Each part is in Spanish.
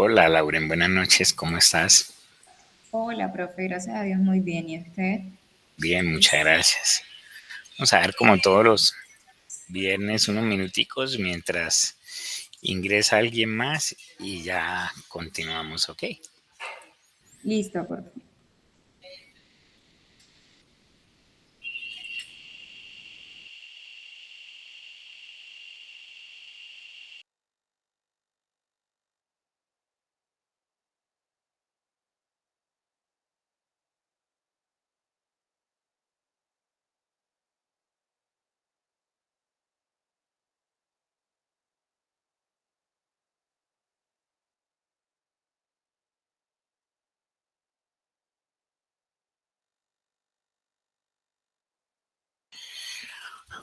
Hola, Lauren, buenas noches, ¿cómo estás? Hola, profe, gracias a Dios, muy bien. ¿Y usted? Bien, muchas gracias. Vamos a ver como todos los viernes unos minuticos mientras ingresa alguien más y ya continuamos, ¿ok? Listo, profe.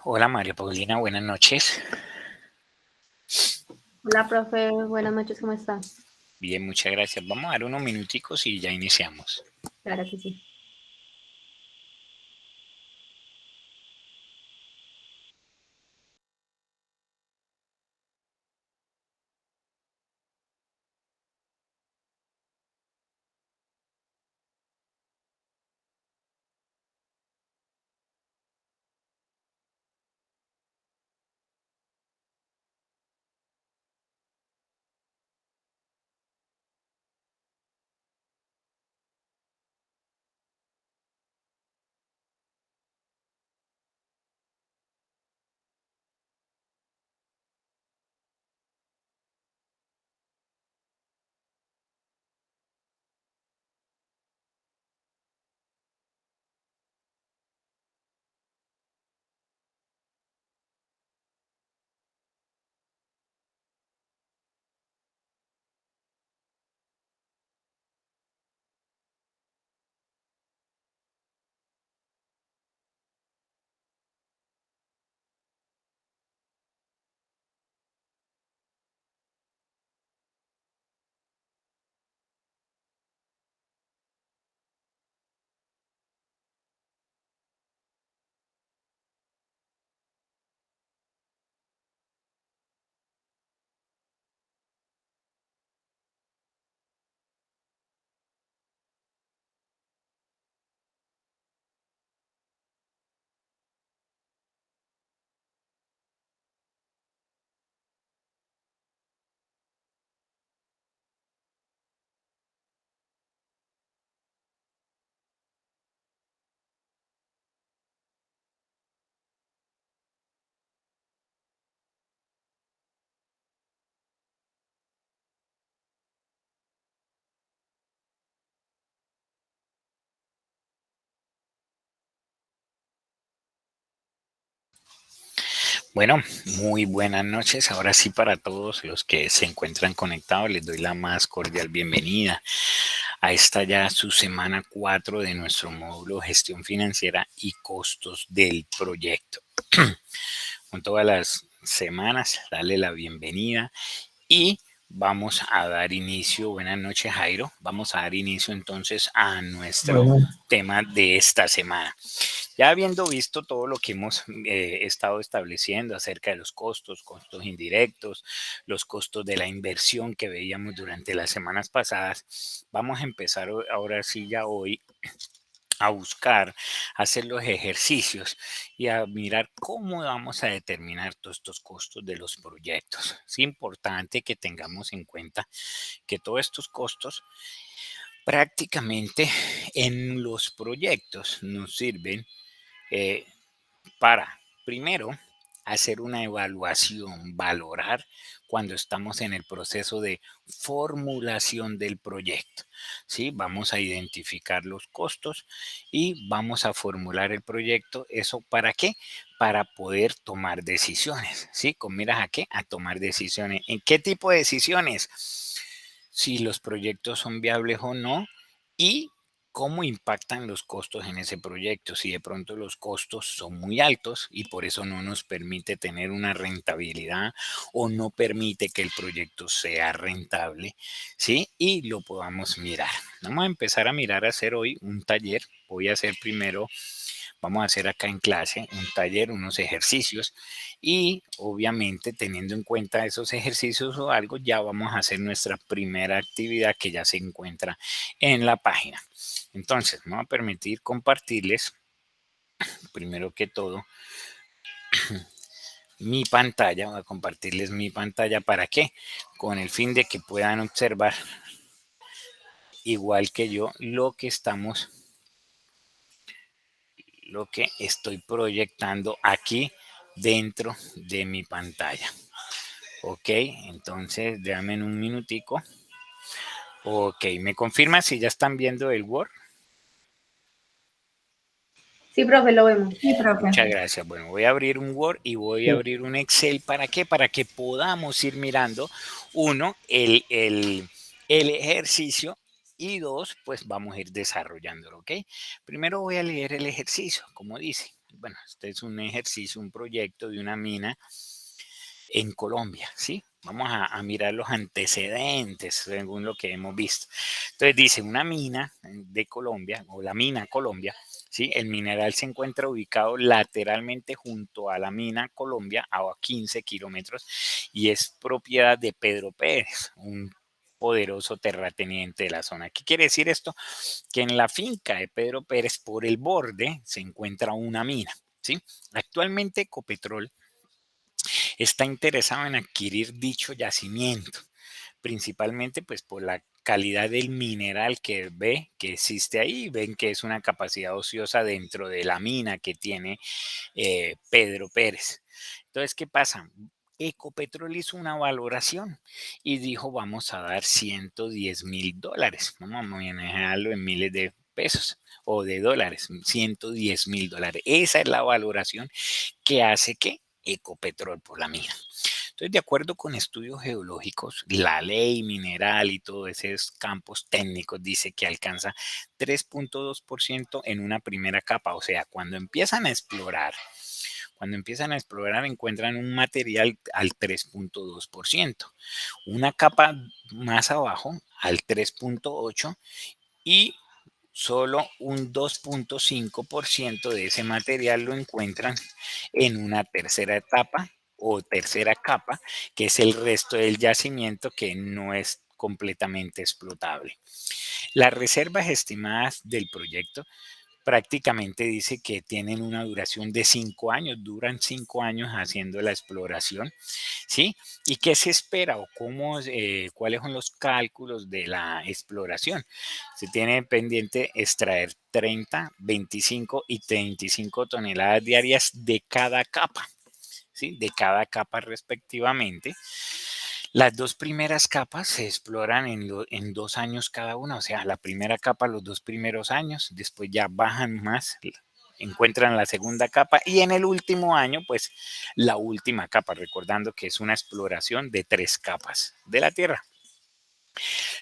Hola, María Paulina, buenas noches. Hola, profe, buenas noches, ¿cómo está? Bien, muchas gracias. Vamos a dar unos minuticos y ya iniciamos. Claro que sí. Bueno, muy buenas noches. Ahora sí, para todos los que se encuentran conectados, les doy la más cordial bienvenida a esta ya su semana 4 de nuestro módulo Gestión Financiera y Costos del Proyecto. Con todas las semanas, darle la bienvenida y vamos a dar inicio. Buenas noches, Jairo. Vamos a dar inicio entonces a nuestro Bueno, tema de esta semana. Ya habiendo visto todo lo que hemos estado estableciendo acerca de los costos, costos indirectos, los costos de la inversión que veíamos durante las semanas pasadas, vamos a empezar ahora sí ya hoy a buscar, a hacer los ejercicios y a mirar cómo vamos a determinar todos estos costos de los proyectos. Es importante que tengamos en cuenta que todos estos costos prácticamente en los proyectos nos sirven eh, para, primero, hacer una evaluación, valorar cuando estamos en el proceso de formulación del proyecto. ¿Sí? Vamos a identificar los costos y vamos a formular el proyecto. ¿Eso para qué? Para poder tomar decisiones. ¿Sí? ¿Con miras a qué? A tomar decisiones. ¿En qué tipo de decisiones? Si los proyectos son viables o no y cómo impactan los costos en ese proyecto. Si de pronto los costos son muy altos y por eso no nos permite tener una rentabilidad o no permite que el proyecto sea rentable, ¿sí? Y lo podamos mirar. Vamos a empezar a mirar, a hacer hoy un taller. Voy a hacer primero vamos a hacer acá en clase un taller, unos ejercicios y obviamente teniendo en cuenta esos ejercicios o algo, ya vamos a hacer nuestra primera actividad que ya se encuentra en la página. Entonces, me voy a permitir compartirles, primero que todo, mi pantalla. Voy a compartirles mi pantalla. ¿Para qué? Con el fin de que puedan observar, igual que yo, lo que estoy proyectando aquí dentro de mi pantalla. Ok, entonces déjame en un minutico. Ok, ¿me confirma si ya están viendo el Word? Sí, profe, lo vemos. Sí, profe. Muchas gracias. Bueno, voy a abrir un Word y voy a abrir un Excel. ¿Para qué? Para que podamos ir mirando, uno, el ejercicio y dos, pues vamos a ir desarrollándolo, ¿ok? Primero voy a leer el ejercicio, como dice. Bueno, este es un ejercicio, un proyecto de una mina en Colombia, ¿sí? Vamos a mirar los antecedentes según lo que hemos visto. Entonces dice, una mina de Colombia, o la mina Colombia, ¿sí? El mineral se encuentra ubicado lateralmente junto a la mina Colombia, a 15 kilómetros, y es propiedad de Pedro Pérez, un poderoso terrateniente de la zona. ¿Qué quiere decir esto? Que en la finca de Pedro Pérez, por el borde, se encuentra una mina, ¿sí? Actualmente Ecopetrol está interesado en adquirir dicho yacimiento, principalmente pues por la calidad del mineral que ve que existe ahí, ven que es una capacidad ociosa dentro de la mina que tiene Pedro Pérez. Entonces, ¿qué pasa? Ecopetrol hizo una valoración y dijo, vamos a dar $110,000, vamos a manejarlo en miles de pesos o de dólares, $110,000. Esa es la valoración que hace que Ecopetrol por la mina. Entonces, de acuerdo con estudios geológicos, la ley mineral y todos esos campos técnicos dice que alcanza 3.2% en una primera capa. O sea, cuando empiezan a explorar encuentran un material al 3.2%, una capa más abajo al 3.8% y solo un 2.5% de ese material lo encuentran en una tercera etapa o tercera capa, que es el resto del yacimiento que no es completamente explotable. Las reservas estimadas del proyecto prácticamente dice que tienen una duración de 5 años, duran 5 años haciendo la exploración, ¿sí? ¿Y qué se espera o cuáles son los cálculos de la exploración? Se tiene pendiente extraer 30, 25 y 35 toneladas diarias de cada capa, ¿sí? De cada capa respectivamente. Las dos primeras capas se exploran en 2 años cada una, o sea, la primera capa los 2 primeros años, después ya bajan más, encuentran la segunda capa y en el último año, pues la última capa, recordando que es una exploración de 3 capas de la Tierra.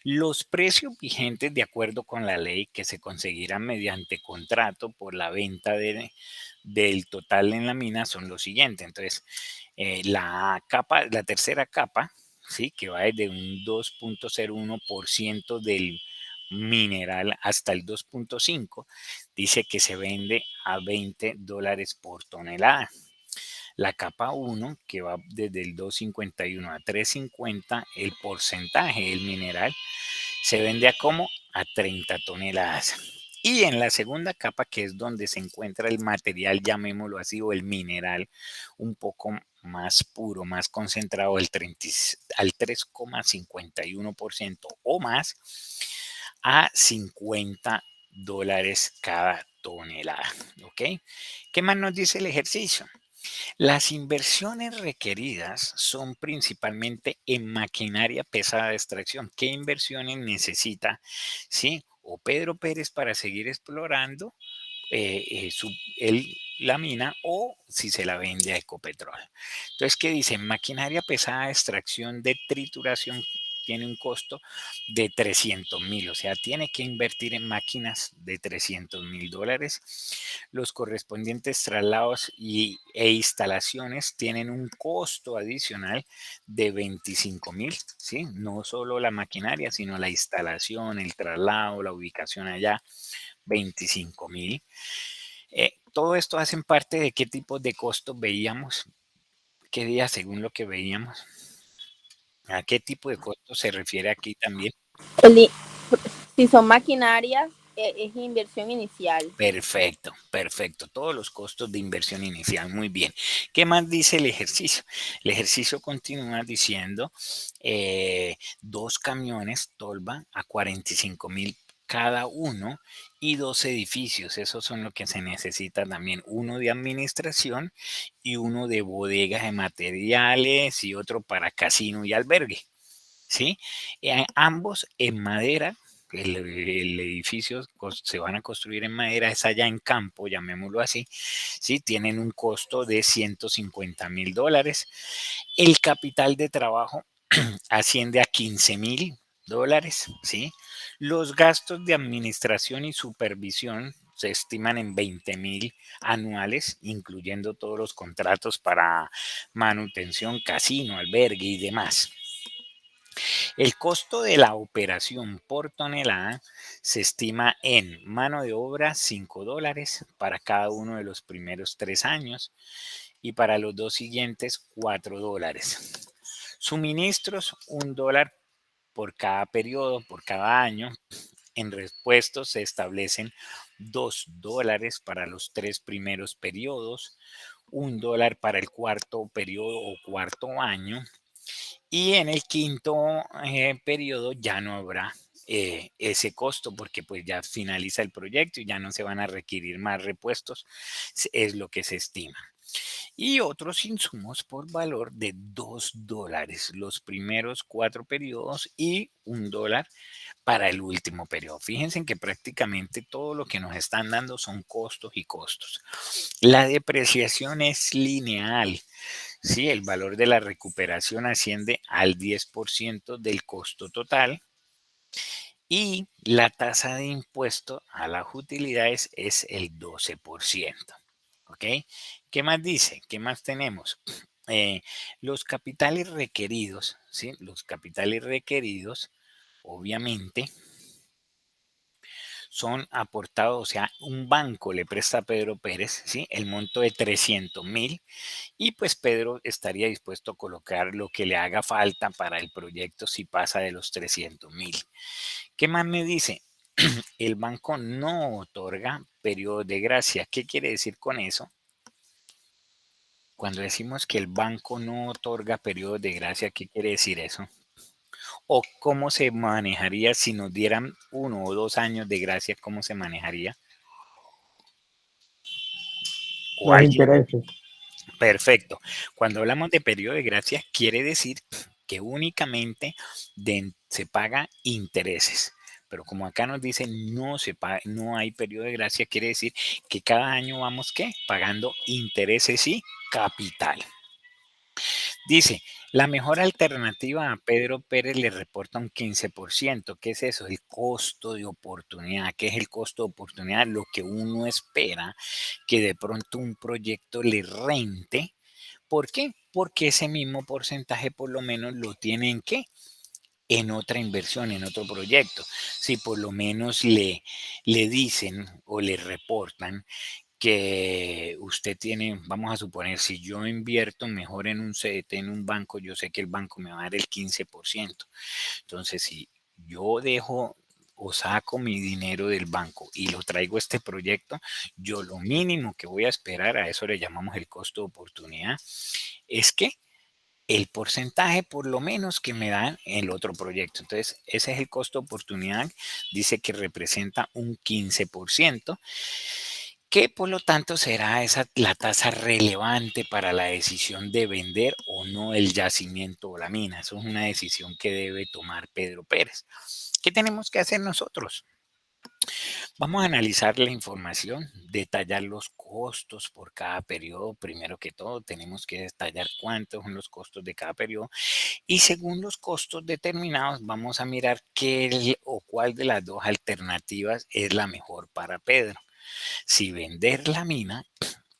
Los precios vigentes de acuerdo con la ley que se conseguirán mediante contrato por la venta del total en la mina son los siguientes. Entonces, la tercera capa, ¿sí? Que va desde un 2.01% del mineral hasta el 2.5, dice que se vende a $20 por tonelada. La capa 1, que va desde el 2.51 a 3.50, el porcentaje del mineral se vende a 30 toneladas. Y en la segunda capa, que es donde se encuentra el material, llamémoslo así, o el mineral un poco más puro, más concentrado, al 3,51% o más, a $50 cada tonelada. ¿Ok? ¿Qué más nos dice el ejercicio? Las inversiones requeridas son principalmente en maquinaria pesada de extracción. ¿Qué inversiones necesita, sí, o Pedro Pérez para seguir explorando la mina o si se la vende a Ecopetrol? Entonces, ¿qué dice? Maquinaria pesada de extracción de trituración tiene un costo de 300,000, o sea, tiene que invertir en máquinas de $300,000. Los correspondientes traslados e instalaciones tienen un costo adicional de 25,000, ¿sí? No solo la maquinaria, sino la instalación, el traslado, la ubicación allá, 25,000. todo esto hacen parte de qué tipo de costos veíamos, qué día según lo que veíamos. ¿A qué tipo de costos se refiere aquí también? El i- si son maquinarias, es inversión inicial. Perfecto, perfecto. Todos los costos de inversión inicial. Muy bien. ¿Qué más dice el ejercicio? El ejercicio continúa diciendo 2 camiones Tolva a 45,000 cada uno y 2 edificios. Esos son lo que se necesita también. Uno de administración y uno de bodegas de materiales y otro para casino y albergue. ¿Sí? Ambos en madera. El edificio se van a construir en madera, es allá en campo, llamémoslo así, ¿sí? Tienen un costo de $150,000. El capital de trabajo asciende a $15,000, ¿sí? Los gastos de administración y supervisión se estiman en 20,000 anuales, incluyendo todos los contratos para manutención, casino, albergue y demás. El costo de la operación por tonelada se estima en mano de obra $5 para cada uno de los primeros 3 años y para los 2 siguientes $4. Suministros $1 por cada periodo, por cada año. En repuestos se establecen $2 para los 3 primeros periodos, $1 para el cuarto periodo o cuarto año y en el quinto periodo ya no habrá ese costo porque pues ya finaliza el proyecto y ya no se van a requerir más repuestos, es lo que se estima. Y otros insumos por valor de $2 los primeros 4 periodos y $1 para el último periodo. Fíjense en que prácticamente todo lo que nos están dando son costos y costos. La depreciación es lineal. Sí, el valor de la recuperación asciende al 10% del costo total y la tasa de impuesto a las utilidades es el 12%. ¿Ok? ¿Qué más dice? ¿Qué más tenemos? Los capitales requeridos, ¿sí? Los capitales requeridos, obviamente, son aportados, o sea, un banco le presta a Pedro Pérez, ¿sí? El monto de 300,000 y pues Pedro estaría dispuesto a colocar lo que le haga falta para el proyecto si pasa de los 300,000. ¿Qué más me dice? El banco no otorga periodo de gracia. ¿Qué quiere decir con eso? Cuando decimos que el banco no otorga periodo de gracia, ¿qué quiere decir eso? ¿O cómo se manejaría si nos dieran 1 o 2 años de gracia? ¿Cómo se manejaría? ¿O Los alguien? intereses. Perfecto. Cuando hablamos de periodo de gracia, quiere decir que únicamente se paga intereses. Pero como acá nos dice no se paga, no hay periodo de gracia, quiere decir que cada año vamos ¿qué? Pagando intereses y capital. Dice, la mejor alternativa a Pedro Pérez le reporta un 15%. ¿Qué es eso? El costo de oportunidad. ¿Qué es el costo de oportunidad? Lo que uno espera que de pronto un proyecto le rente. ¿Por qué? Porque ese mismo porcentaje por lo menos lo tiene en qué? En otra inversión, en otro proyecto. Si por lo menos le dicen o le reportan que usted tiene, vamos a suponer, si yo invierto mejor en un CDT, en un banco, yo sé que el banco me va a dar el 15%. Entonces, si yo dejo o saco mi dinero del banco y lo traigo a este proyecto, yo lo mínimo que voy a esperar, a eso le llamamos el costo de oportunidad, es que el porcentaje por lo menos que me dan en el otro proyecto. Entonces, ese es el costo de oportunidad. Dice que representa un 15%, que por lo tanto será esa la tasa relevante para la decisión de vender o no el yacimiento o la mina. Eso es una decisión que debe tomar Pedro Pérez. ¿Qué tenemos que hacer nosotros? Vamos a analizar la información, detallar los costos por cada periodo. Primero que todo, tenemos que detallar cuántos son los costos de cada periodo y según los costos determinados, vamos a mirar qué o cuál de las dos alternativas es la mejor para Pedro. Si vender la mina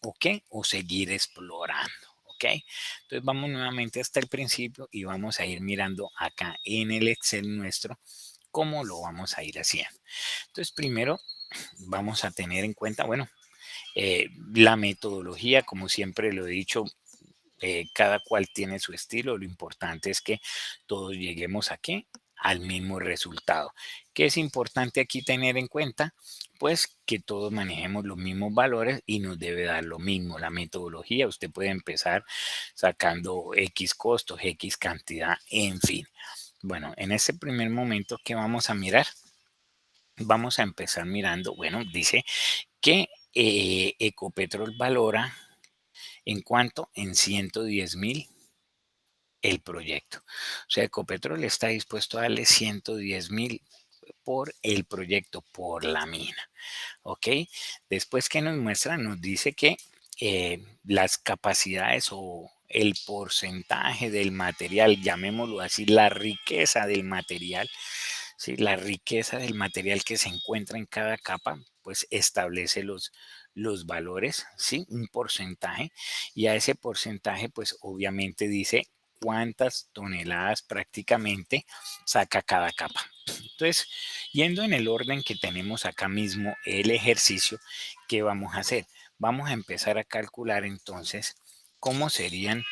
o qué, o seguir explorando. ¿Ok? Entonces vamos nuevamente hasta el principio y vamos a ir mirando acá en el Excel nuestro cómo lo vamos a ir haciendo. Entonces primero vamos a tener en cuenta, bueno, La metodología, como siempre lo he dicho, cada cual tiene su estilo. Lo importante es que todos lleguemos aquí al mismo resultado. ¿Qué es importante aquí tener en cuenta? Pues que todos manejemos los mismos valores y nos debe dar lo mismo. La metodología, usted puede empezar sacando X costos, X cantidad, en fin. Bueno, en ese primer momento, ¿qué vamos a mirar? Vamos a empezar mirando, bueno, dice que Ecopetrol valora en cuanto en 110,000 el proyecto. O sea, Ecopetrol está dispuesto a darle 110,000 por el proyecto, por la mina. ¿Ok? Después que nos muestra, nos dice que las capacidades o el porcentaje del material, llamémoslo así, la riqueza del material, ¿sí? La riqueza del material que se encuentra en cada capa, pues establece los valores, ¿sí? Un porcentaje, y a ese porcentaje, pues obviamente dice cuántas toneladas prácticamente saca cada capa. Entonces, yendo en el orden que tenemos acá mismo el ejercicio, ¿qué vamos a hacer? Vamos a empezar a calcular entonces cómo serían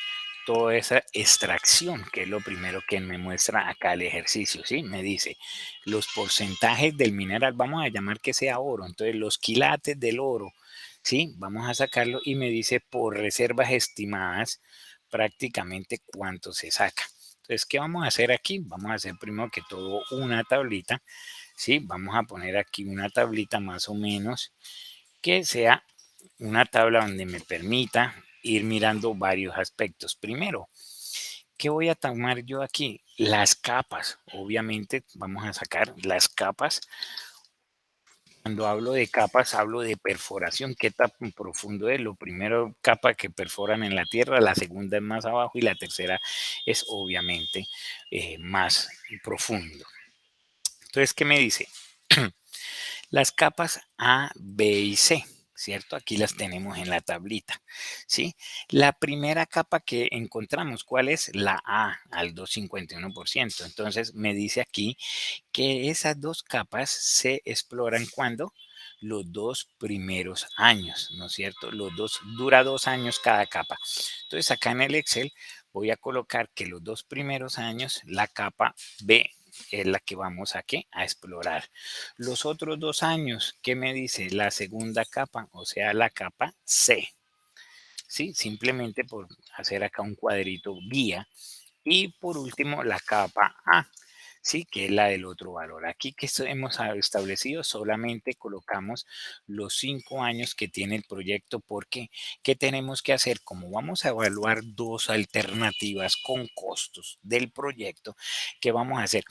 toda esa extracción, que es lo primero que me muestra acá el ejercicio, ¿sí? Me dice los porcentajes del mineral, vamos a llamar que sea oro, entonces los quilates del oro, ¿sí? Vamos a sacarlo y me dice por reservas estimadas prácticamente cuánto se saca. Entonces, ¿qué vamos a hacer aquí? Vamos a hacer primero que todo una tablita, ¿sí? Vamos a poner aquí una tablita más o menos que sea una tabla donde me permita ir mirando varios aspectos. Primero, ¿qué voy a tomar yo aquí? Las capas. Obviamente vamos a sacar las capas. Cuando hablo de capas, hablo de perforación. ¿Qué tan profundo es? Lo primero, capa que perforan en la tierra, la segunda es más abajo y la tercera es obviamente más profundo. Entonces, ¿qué me dice? Las capas A, B y C, ¿cierto? Aquí las tenemos en la tablita, ¿sí? La primera capa que encontramos, ¿cuál es? La A, al 2,51%. Entonces, me dice aquí que esas dos capas se exploran cuando los 2 primeros años, ¿no es cierto? Dura 2 años cada capa. Entonces, acá en el Excel voy a colocar que los 2 primeros años, la capa B es la que vamos a, ¿qué? A explorar. Los otros 2 años, ¿qué me dice? La segunda capa, o sea, la capa C. ¿Sí? Simplemente por hacer acá un cuadrito guía. Y por último, la capa A, ¿sí? Que es la del otro valor. Aquí que hemos establecido, solamente colocamos los 5 años que tiene el proyecto, porque ¿qué tenemos que hacer? Como vamos a evaluar dos alternativas con costos del proyecto, ¿qué vamos a hacer?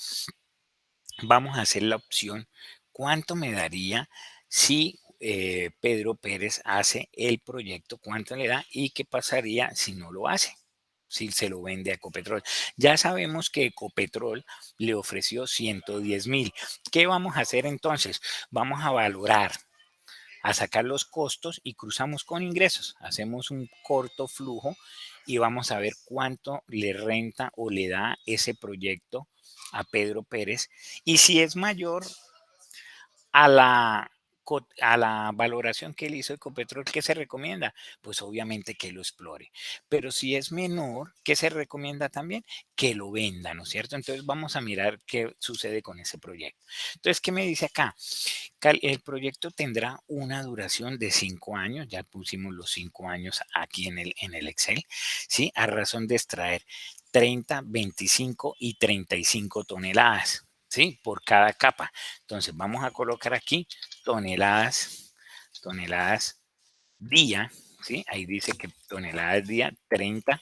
Vamos a hacer la opción, ¿cuánto me daría si Pedro Pérez hace el proyecto? ¿Cuánto le da? ¿Y qué pasaría si no lo hace? Si se lo vende a Ecopetrol. Ya sabemos que Ecopetrol le ofreció 110,000. ¿Qué vamos a hacer entonces? Vamos a valorar, a sacar los costos y cruzamos con ingresos. Hacemos un corto flujo y vamos a ver cuánto le renta o le da ese proyecto a Pedro Pérez. Y si es mayor a la valoración que él hizo Ecopetrol, ¿qué se recomienda? Pues obviamente que lo explore. Pero si es menor, ¿qué se recomienda también? Que lo venda, ¿no es cierto? Entonces vamos a mirar qué sucede con ese proyecto. Entonces, ¿qué me dice acá? El proyecto tendrá una duración de 5 años, ya pusimos los 5 años aquí en el Excel, ¿sí? A razón de extraer 30, 25 y 35 toneladas, ¿sí? Por cada capa. Entonces, vamos a colocar aquí toneladas día, ¿sí? Ahí dice que toneladas día 30.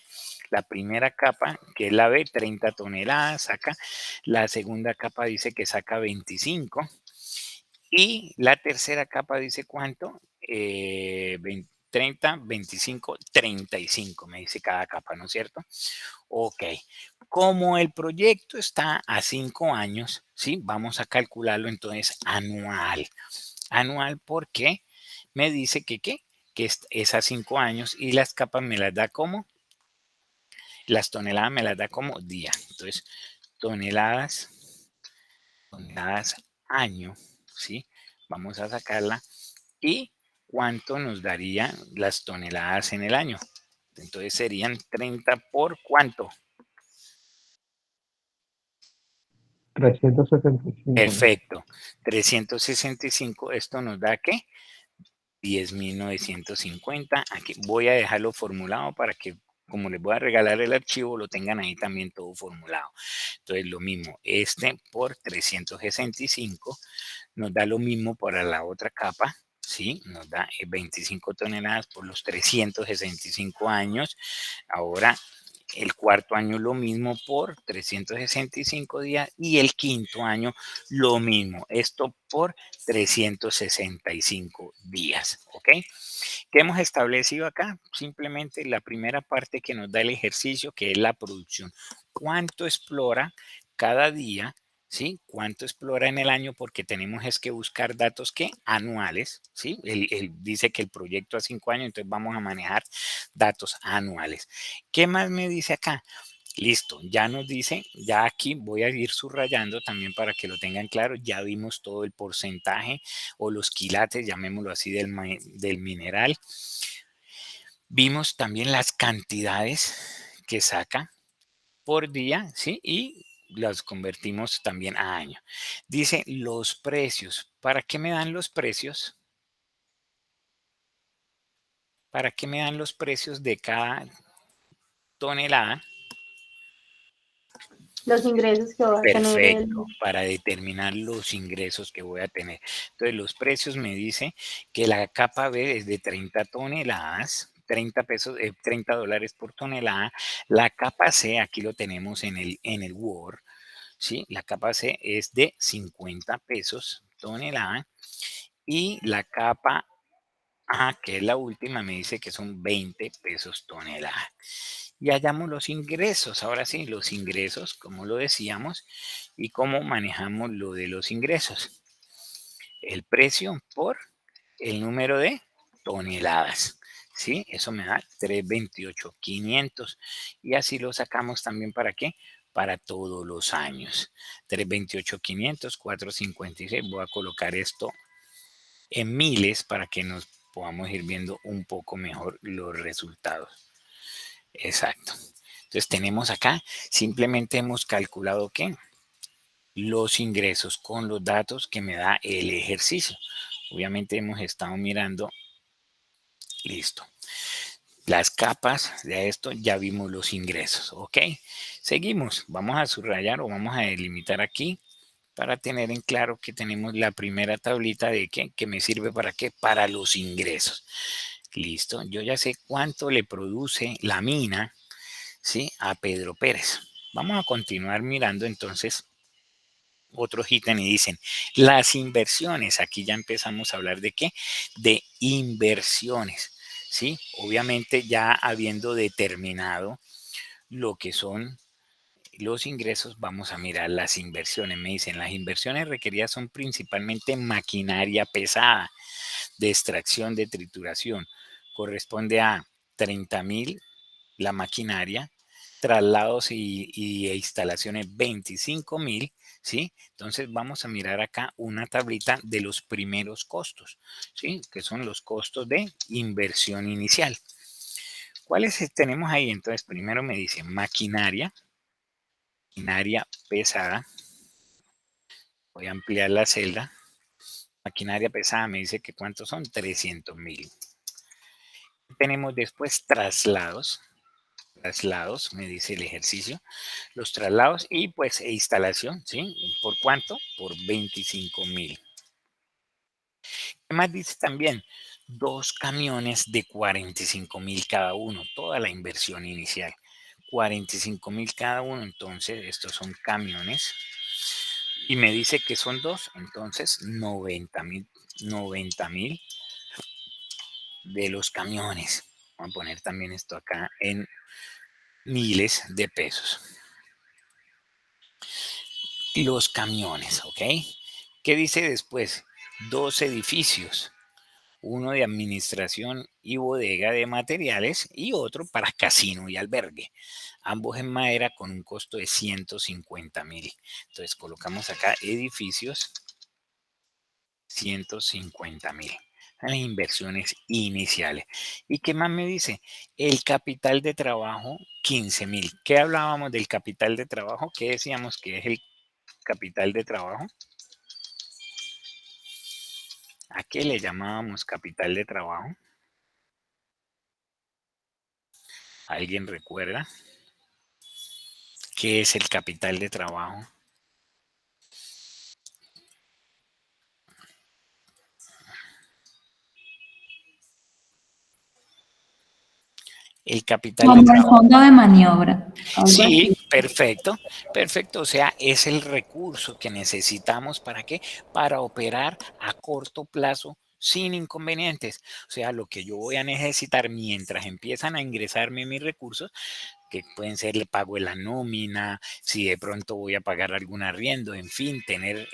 La primera capa, que es la B, 30 toneladas saca. La segunda capa dice que saca 25. Y la tercera capa dice cuánto, 30, 25, 35, me dice cada capa, ¿no es cierto? Ok, como el proyecto está a 5 años, ¿sí? Vamos a calcularlo entonces anual. Anual porque me dice que es a 5 años y las capas me las da como, las toneladas me las da como día. Entonces, toneladas año, ¿sí? Vamos a sacarla y ¿cuánto nos daría las toneladas en el año? Entonces serían 30 por ¿cuánto? 365, ¿no? Perfecto. 365, esto nos da ¿qué? 10.950. Aquí voy a dejarlo formulado para que, como les voy a regalar el archivo, lo tengan ahí también todo formulado. Entonces, lo mismo, por 365 nos da lo mismo para la otra capa, ¿sí? Nos da 25 toneladas por los 365 años. Ahora, el cuarto año lo mismo por 365 días y el quinto año lo mismo. Esto por 365 días, ¿ok? ¿Qué hemos establecido acá? Simplemente la primera parte que nos da el ejercicio, que es la producción. ¿Cuánto explora cada día? ¿Sí? ¿Cuánto explora en el año? Porque tenemos es que buscar datos que anuales, ¿sí? Él dice que el proyecto a 5 años, entonces vamos a manejar datos anuales. ¿Qué más me dice acá? Listo, ya nos dice, ya aquí voy a ir subrayando también para que lo tengan claro, ya vimos todo el porcentaje o los quilates, llamémoslo así, del mineral. Vimos también las cantidades que saca por día, ¿sí? Y las convertimos también a año. Dice los precios. ¿Para qué me dan los precios? ¿Para qué me dan los precios de cada tonelada? Los ingresos que va a tener Perfecto, para determinar los ingresos que voy a tener. Entonces, los precios me dice que la capa B es de 30 toneladas, 30 pesos, 30 dólares por tonelada. La capa C, aquí lo tenemos en el Word, ¿sí? La capa C es de 50 pesos tonelada y la capa A, que es la última, me dice que son 20 pesos tonelada. Y hallamos los ingresos. Ahora sí, los ingresos, como lo decíamos, y cómo manejamos lo de los ingresos. El precio por el número de toneladas. ¿Sí? Eso me da 328,500. Y así lo sacamos también para qué? Para todos los años. 328,500, 456. Voy a colocar esto en miles para que nos podamos ir viendo un poco mejor los resultados. Exacto. Entonces tenemos acá, simplemente hemos calculado que los ingresos con los datos que me da el ejercicio. Obviamente hemos estado mirando, listo. Las capas de esto ya vimos los ingresos, ¿ok? Seguimos, vamos a subrayar o vamos a delimitar aquí para tener en claro que tenemos la primera tablita de que me sirve para qué, para los ingresos. Listo, yo ya sé cuánto le produce la mina, ¿sí? A Pedro Pérez. Vamos a continuar mirando entonces otros ítems y dicen las inversiones. Aquí ya empezamos a hablar de qué, de inversiones, ¿sí? Obviamente ya habiendo determinado lo que son los ingresos, vamos a mirar las inversiones. Me dicen, las inversiones requeridas son principalmente maquinaria pesada de extracción, de trituración. Corresponde a 30,000 la maquinaria, traslados e instalaciones 25,000, ¿sí? Entonces vamos a mirar acá una tablita de los primeros costos, ¿sí? Que son los costos de inversión inicial. ¿Cuáles tenemos ahí? Entonces primero me dice maquinaria pesada. Voy a ampliar la celda. Maquinaria pesada me dice que cuántos son 300,000. Tenemos después traslados, me dice el ejercicio, los traslados y pues instalación, ¿sí? ¿Por cuánto? Por 25,000. ¿Qué más dice también? 2 camiones de 45,000 cada uno, toda la inversión inicial. 45,000 cada uno, entonces estos son camiones. Y me dice que son dos, entonces 90,000 de los camiones. Vamos a poner también esto acá en miles de pesos. Los camiones, ¿ok? ¿Qué dice después? 2 edificios, uno de administración y bodega de materiales y otro para casino y albergue, ambos en madera con un costo de 150,000. Entonces colocamos acá edificios, 150,000. a las inversiones iniciales. ¿Y qué más me dice? El capital de trabajo, 15,000. ¿Qué hablábamos del capital de trabajo? ¿Qué decíamos que es el capital de trabajo? ¿A qué le llamábamos capital de trabajo? ¿Alguien recuerda qué es el capital de trabajo? El capital de Como el trabajo. fondo de maniobra, algo Sí, así. perfecto, perfecto. O sea, es el recurso que necesitamos ¿para qué? Para operar a corto plazo sin inconvenientes. O sea, lo que yo voy a necesitar mientras empiezan a ingresarme mis recursos, que pueden ser le pago de la nómina, si de pronto voy a pagar algún arriendo, en fin, tener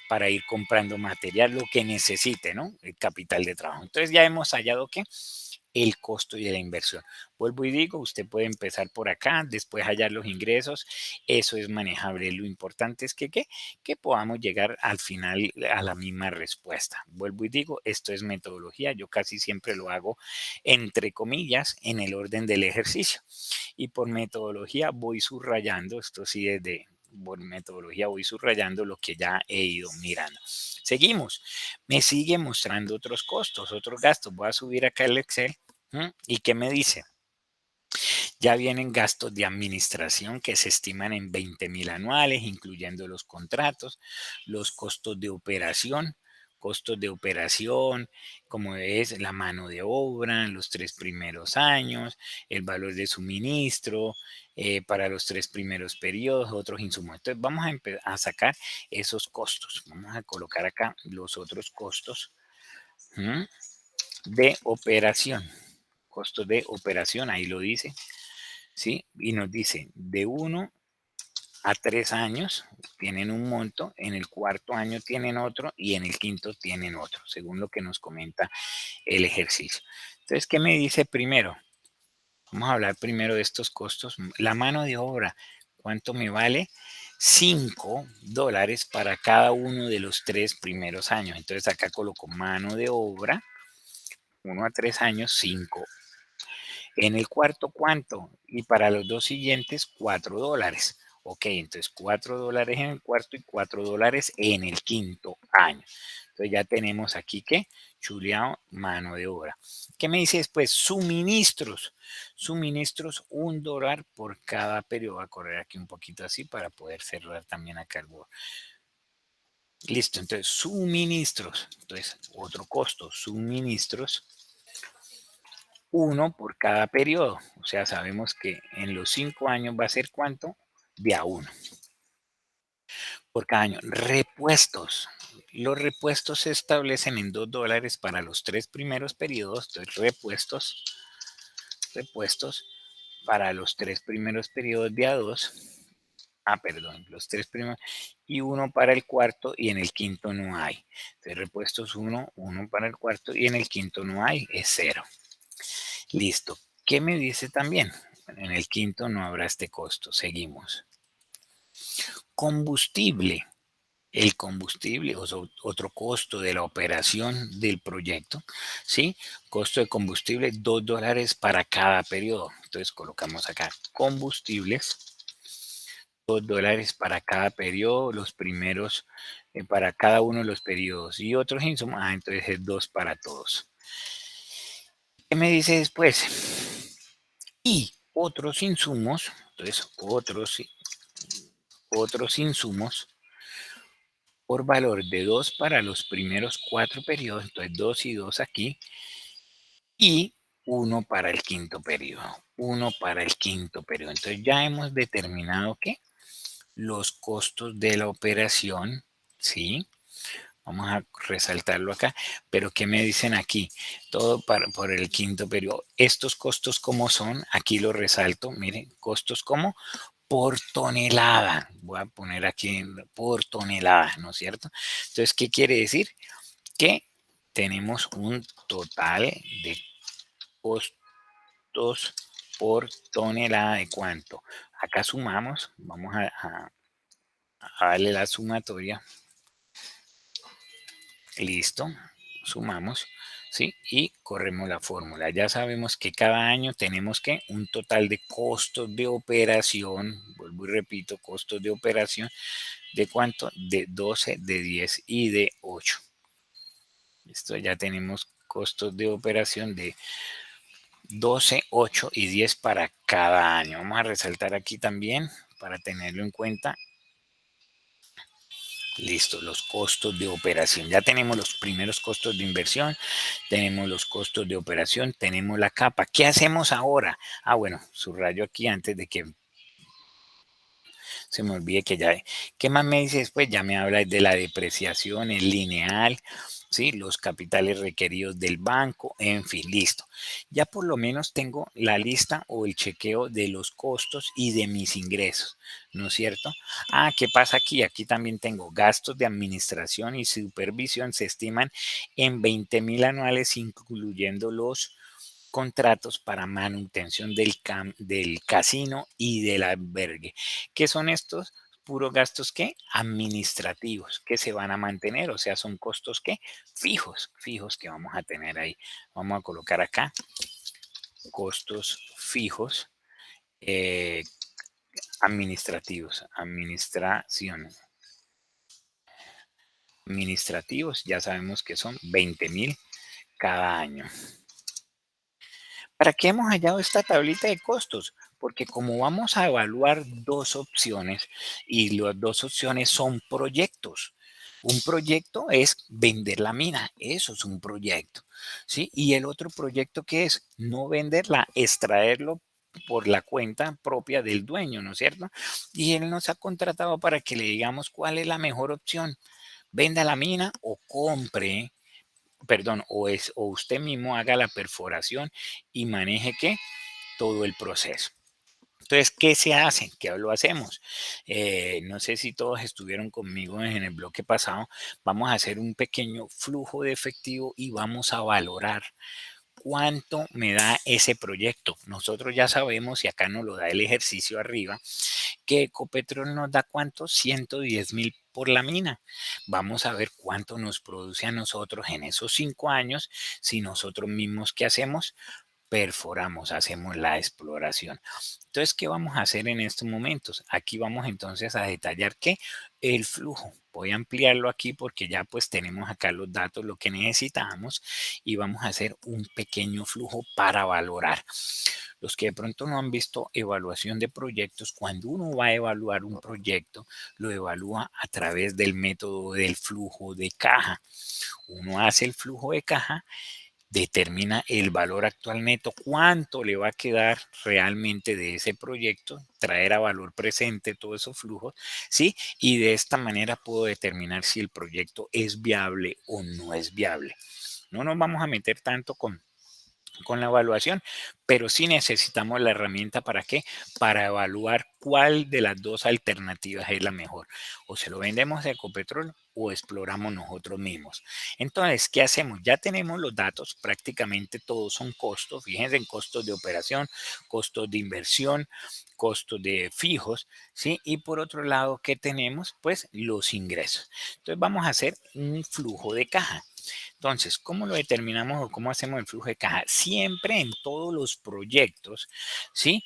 para ir comprando material, lo que necesite, ¿no? El capital de trabajo. Entonces ya hemos hallado que el costo y de la inversión. Vuelvo y digo, usted puede empezar por acá, después hallar los ingresos, eso es manejable. Lo importante es que podamos llegar al final a la misma respuesta. Vuelvo y digo, esto es metodología, yo casi siempre lo hago entre comillas en el orden del ejercicio. Y por metodología voy subrayando, esto sí es de por metodología voy subrayando lo que ya he ido mirando. Seguimos. Me sigue mostrando otros costos, otros gastos. Voy a subir acá el Excel. ¿Y qué me dice? Ya vienen gastos de administración que se estiman en 20,000 anuales, incluyendo los contratos, los costos de operación, como es la mano de obra, los 3 primeros años, el valor de suministro para los 3 primeros periodos, otros insumos. Entonces vamos a sacar esos costos. Vamos a colocar acá los otros costos de operación. Costos de operación, ahí lo dice. ¿Sí? Y nos dice de 1 a 3 años tienen un monto, en el cuarto año tienen otro y en el quinto tienen otro, según lo que nos comenta el ejercicio. Entonces, ¿qué me dice primero? Vamos a hablar primero de estos costos. La mano de obra, ¿cuánto me vale? $5 para cada uno de los 3 primeros años. Entonces acá coloco mano de obra, 1 a 3 años, 5. En el cuarto, ¿cuánto? Y para los dos siguientes, $4. Ok, entonces $4 en el cuarto y $4 en el quinto año. Entonces ya tenemos aquí que chuleado mano de obra. ¿Qué me dice después? Suministros. Suministros, $1 por cada periodo. Voy a correr aquí un poquito así para poder cerrar también acá el Word. Listo, entonces suministros. Entonces otro costo, suministros. 1 por cada periodo. O sea, sabemos que en los 5 años va a ser ¿cuánto? De a 1 por cada año. Repuestos. Los repuestos se establecen en $2 para los 3 primeros periodos. Entonces, repuestos para los 3 primeros periodos de a 2. Perdón, los 3 primeros y 1 para el cuarto y en el quinto no hay. Entonces, repuestos 1, 1 para el cuarto y en el quinto no hay, es 0. Listo. ¿Qué me dice también? Bueno, en el quinto no habrá este costo. Seguimos. Combustible. El combustible, otro costo de la operación del proyecto, ¿sí? Costo de combustible, $2 para cada periodo. Entonces colocamos acá combustibles, $2 para cada periodo, los primeros, para cada uno de los periodos. Y otros insumos, entonces es 2 para todos. ¿Qué me dice después? Y otros insumos, entonces otros insumos por valor de 2 para los primeros 4 periodos, entonces 2 y 2 aquí, y 1 para el quinto periodo, 1 para el quinto periodo. Entonces ya hemos determinado que los costos de la operación, ¿sí? Vamos a resaltarlo acá, pero ¿qué me dicen aquí? Todo por el quinto periodo. Estos costos, ¿cómo son? Aquí lo resalto, miren, costos como por tonelada. Voy a poner aquí por tonelada, ¿no es cierto? Entonces, ¿qué quiere decir? Que tenemos un total de costos por tonelada de cuánto. Acá sumamos, vamos a darle la sumatoria. Listo, sumamos. ¿sí? Y corremos la fórmula. Ya sabemos que cada año tenemos que un total de costos de operación, vuelvo y repito, costos de operación, ¿de cuánto? De 12, de 10 y de 8. Esto ya tenemos costos de operación de 12, 8 y 10 para cada año. Vamos a resaltar aquí también para tenerlo en cuenta. Listo, los costos de operación. Ya tenemos los primeros costos de inversión, tenemos los costos de operación, tenemos la capa. ¿Qué hacemos ahora? Ah, bueno, subrayo aquí antes de que se me olvide que ya, ¿qué más me dice después? Ya me habla de la depreciación, el lineal, ¿sí? Los capitales requeridos del banco, en fin, listo. Ya por lo menos tengo la lista o el chequeo de los costos y de mis ingresos, ¿no es cierto? Ah, ¿qué pasa aquí? Aquí también tengo gastos de administración y supervisión, se estiman en 20,000 anuales, incluyendo los contratos para manutención del casino y del albergue. ¿Qué son estos? Puros gastos que administrativos que se van a mantener, o sea, son costos que fijos que vamos a tener ahí. Vamos a colocar acá costos fijos eh, administrativos, ya sabemos que son 20,000 cada año. ¿Para qué hemos hallado esta tablita de costos? Porque como vamos a evaluar dos opciones y las dos opciones son proyectos. Un proyecto es vender la mina, eso es un proyecto, ¿sí? Y el otro proyecto que es no venderla, extraerlo por la cuenta propia del dueño, ¿no es cierto? Y él nos ha contratado para que le digamos cuál es la mejor opción. Venda la mina o compre, perdón, o usted mismo haga la perforación y maneje ¿qué? Todo el proceso. Entonces, ¿qué se hace? ¿Qué lo hacemos? No sé si todos estuvieron conmigo en el bloque pasado. Vamos a hacer un pequeño flujo de efectivo y vamos a valorar cuánto me da ese proyecto. Nosotros ya sabemos, y acá nos lo da el ejercicio arriba, que Ecopetrol nos da cuánto, 110,000 por la mina. Vamos a ver cuánto nos produce a nosotros en esos 5 años si nosotros mismos, ¿qué hacemos? Perforamos, hacemos la exploración. Entonces, ¿qué vamos a hacer en estos momentos? Aquí vamos entonces a detallar que el flujo. Voy a ampliarlo aquí porque ya pues tenemos acá los datos, lo que necesitamos y vamos a hacer un pequeño flujo para valorar. Los que de pronto no han visto evaluación de proyectos, cuando uno va a evaluar un proyecto, lo evalúa a través del método del flujo de caja. Uno hace el flujo de caja, determina el valor actual neto, cuánto le va a quedar realmente de ese proyecto, traer a valor presente todos esos flujos, ¿sí? Y de esta manera puedo determinar si el proyecto es viable o no es viable. No nos vamos a meter tanto con la evaluación, pero sí necesitamos la herramienta ¿para qué? Para evaluar cuál de las dos alternativas es la mejor. O se lo vendemos a Ecopetrol o exploramos nosotros mismos. Entonces, ¿qué hacemos? Ya tenemos los datos, prácticamente todos son costos. Fíjense en costos de operación, costos de inversión, costos de fijos, ¿sí? Y por otro lado, ¿qué tenemos? Pues los ingresos. Entonces, vamos a hacer un flujo de caja. Entonces, ¿cómo lo determinamos o cómo hacemos el flujo de caja? Siempre en todos los proyectos, ¿sí?